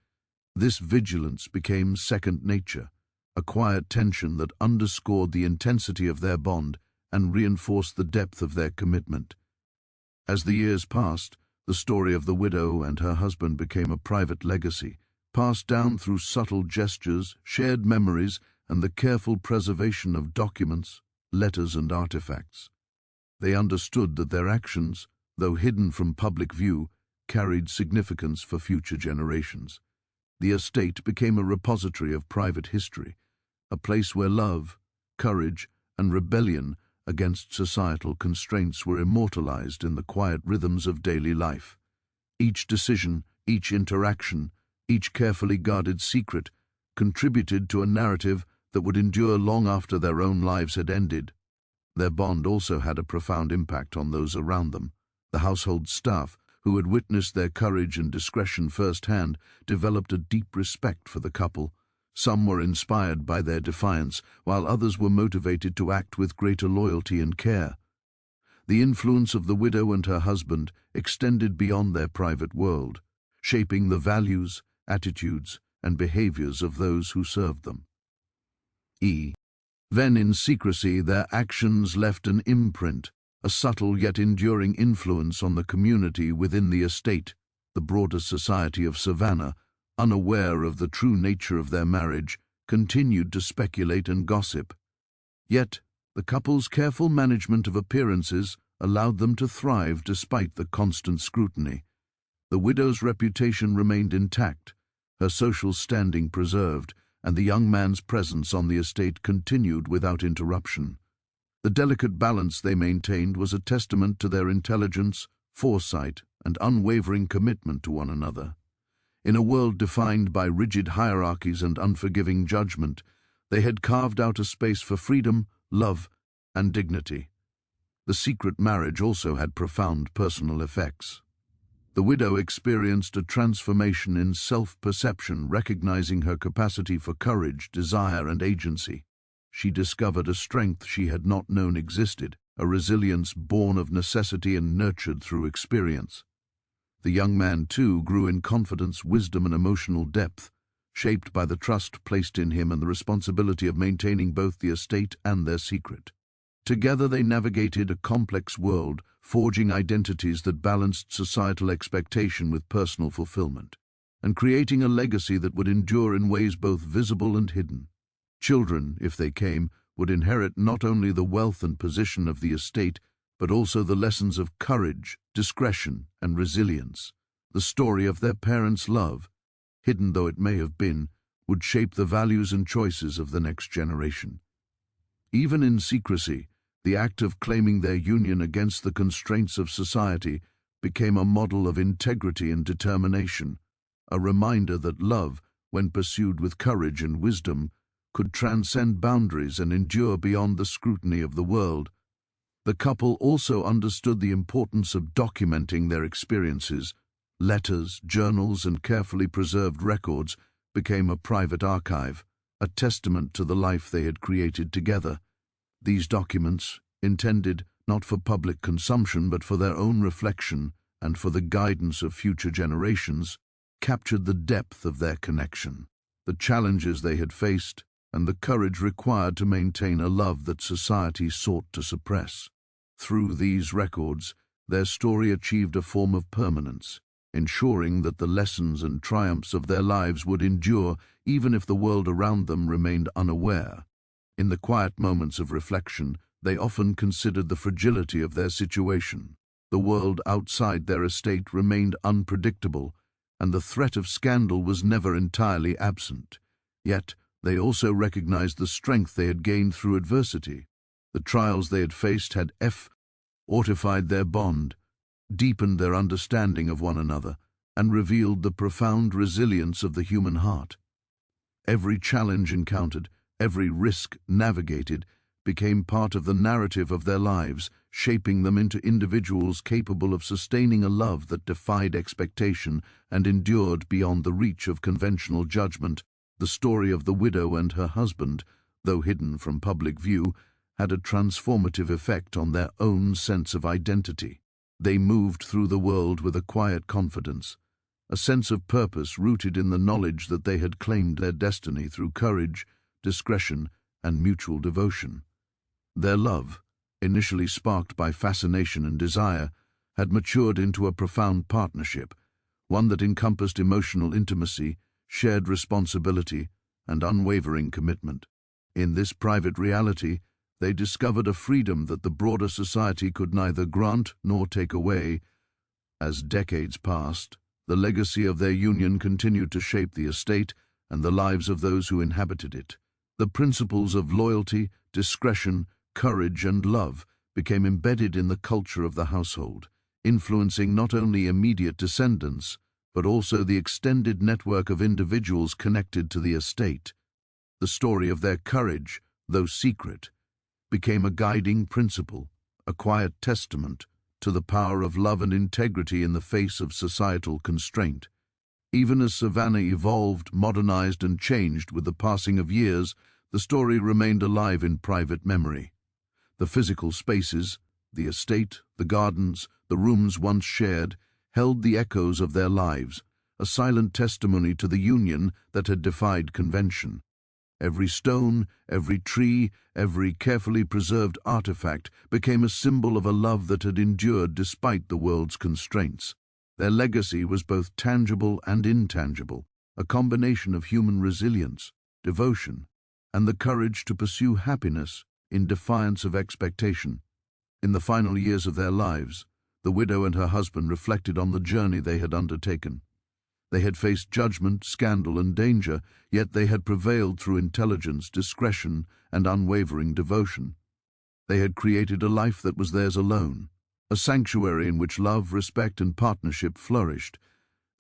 This vigilance became second nature, a quiet tension that underscored the intensity of their bond and reinforced the depth of their commitment. As the years passed, the story of the widow and her husband became a private legacy, passed down through subtle gestures, shared memories, and the careful preservation of documents, letters, and artifacts. They understood that their actions, though hidden from public view, carried significance for future generations. The estate became a repository of private history, a place where love, courage, and rebellion against societal constraints were immortalized in the quiet rhythms of daily life. Each decision, each interaction, each carefully guarded secret contributed to a narrative that would endure long after their own lives had ended. Their bond also had a profound impact on those around them. The household staff, who had witnessed their courage and discretion firsthand, developed a deep respect for the couple. Some were inspired by their defiance, while others were motivated to act with greater loyalty and care. The influence of the widow and her husband extended beyond their private world, shaping the values, attitudes, and behaviors of those who served them. Then in secrecy their actions left an imprint, a subtle yet enduring influence on the community within the estate. The broader society of Savannah, unaware of the true nature of their marriage, continued to speculate and gossip. Yet, the couple's careful management of appearances allowed them to thrive despite the constant scrutiny. The widow's reputation remained intact, her social standing preserved, and the young man's presence on the estate continued without interruption. The delicate balance they maintained was a testament to their intelligence, foresight, and unwavering commitment to one another. In a world defined by rigid hierarchies and unforgiving judgment, they had carved out a space for freedom, love, and dignity. The secret marriage also had profound personal effects. The widow experienced a transformation in self-perception, recognizing her capacity for courage, desire, and agency. She discovered a strength she had not known existed, a resilience born of necessity and nurtured through experience. The young man, too, grew in confidence, wisdom, and emotional depth, shaped by the trust placed in him and the responsibility of maintaining both the estate and their secret. Together they navigated a complex world, forging identities that balanced societal expectation with personal fulfillment, and creating a legacy that would endure in ways both visible and hidden. Children, if they came, would inherit not only the wealth and position of the estate, but also the lessons of courage, discretion, and resilience. The story of their parents' love, hidden though it may have been, would shape the values and choices of the next generation. Even in secrecy, the act of claiming their union against the constraints of society became a model of integrity and determination, a reminder that love, when pursued with courage and wisdom, could transcend boundaries and endure beyond the scrutiny of the world. The couple also understood the importance of documenting their experiences. Letters, journals, and carefully preserved records became a private archive, a testament to the life they had created together. These documents, intended not for public consumption but for their own reflection and for the guidance of future generations, captured the depth of their connection. the challenges they had faced, and the courage required to maintain a love that society sought to suppress. Through these records, their story achieved a form of permanence, ensuring that the lessons and triumphs of their lives would endure even if the world around them remained unaware. In the quiet moments of reflection, they often considered the fragility of their situation. The world outside their estate remained unpredictable, and the threat of scandal was never entirely absent. Yet, they also recognized the strength they had gained through adversity. The trials they had faced had fortified their bond, deepened their understanding of one another, and revealed the profound resilience of the human heart. Every challenge encountered, every risk navigated, became part of the narrative of their lives, shaping them into individuals capable of sustaining a love that defied expectation and endured beyond the reach of conventional judgment. The story of the widow and her husband, though hidden from public view, had a transformative effect on their own sense of identity. They moved through the world with a quiet confidence, a sense of purpose rooted in the knowledge that they had claimed their destiny through courage, discretion, and mutual devotion. Their love, initially sparked by fascination and desire, had matured into a profound partnership, one that encompassed emotional intimacy, shared responsibility, and unwavering commitment. In this private reality, they discovered a freedom that the broader society could neither grant nor take away. As decades passed, the legacy of their union continued to shape the estate and the lives of those who inhabited it. The principles of loyalty, discretion, courage, and love became embedded in the culture of the household, influencing not only immediate descendants, but also the extended network of individuals connected to the estate. The story of their courage, though secret, became a guiding principle, a quiet testament to the power of love and integrity in the face of societal constraint. Even as Savannah evolved, modernized, and changed with the passing of years, the story remained alive in private memory. The physical spaces, the estate, the gardens, the rooms once shared, held the echoes of their lives, a silent testimony to the union that had defied convention. Every stone, every tree, every carefully preserved artifact became a symbol of a love that had endured despite the world's constraints. Their legacy was both tangible and intangible, a combination of human resilience, devotion, and the courage to pursue happiness in defiance of expectation. In the final years of their lives, the widow and her husband reflected on the journey they had undertaken. They had faced judgment, scandal, and danger, yet they had prevailed through intelligence, discretion, and unwavering devotion. They had created a life that was theirs alone, a sanctuary in which love, respect, and partnership flourished.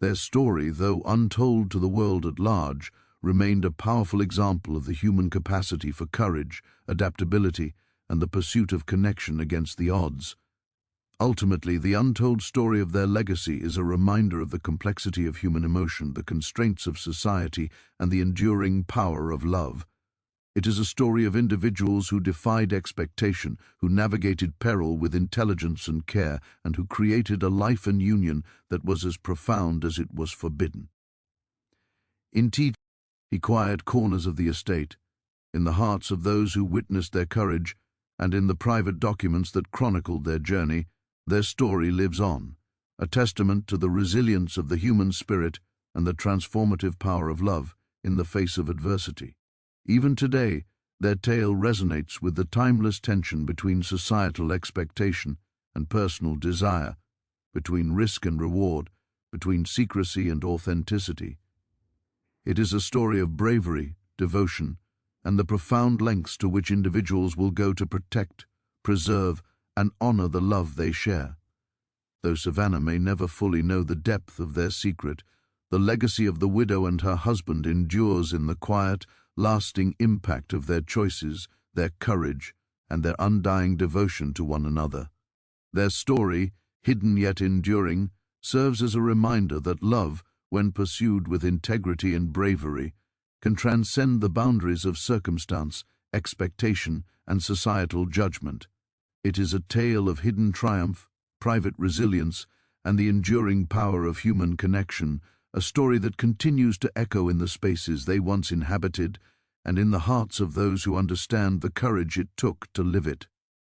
Their story, though untold to the world at large, remained a powerful example of the human capacity for courage, adaptability, and the pursuit of connection against the odds. Ultimately, the untold story of their legacy is a reminder of the complexity of human emotion, the constraints of society, and the enduring power of love. It is a story of individuals who defied expectation, who navigated peril with intelligence and care, and who created a life and union that was as profound as it was forbidden. In quiet corners of the estate, in the hearts of those who witnessed their courage, and in the private documents that chronicled their journey, their story lives on, a testament to the resilience of the human spirit and the transformative power of love in the face of adversity. Even today, their tale resonates with the timeless tension between societal expectation and personal desire, between risk and reward, between secrecy and authenticity. It is a story of bravery, devotion, and the profound lengths to which individuals will go to protect, preserve, and honor the love they share. Though Savannah may never fully know the depth of their secret, the legacy of the widow and her husband endures in the quiet, lasting impact of their choices, their courage, and their undying devotion to one another. Their story, hidden yet enduring, serves as a reminder that love, when pursued with integrity and bravery, can transcend the boundaries of circumstance, expectation, and societal judgment. It is a tale of hidden triumph, private resilience, and the enduring power of human connection, a story that continues to echo in the spaces they once inhabited and in the hearts of those who understand the courage it took to live it.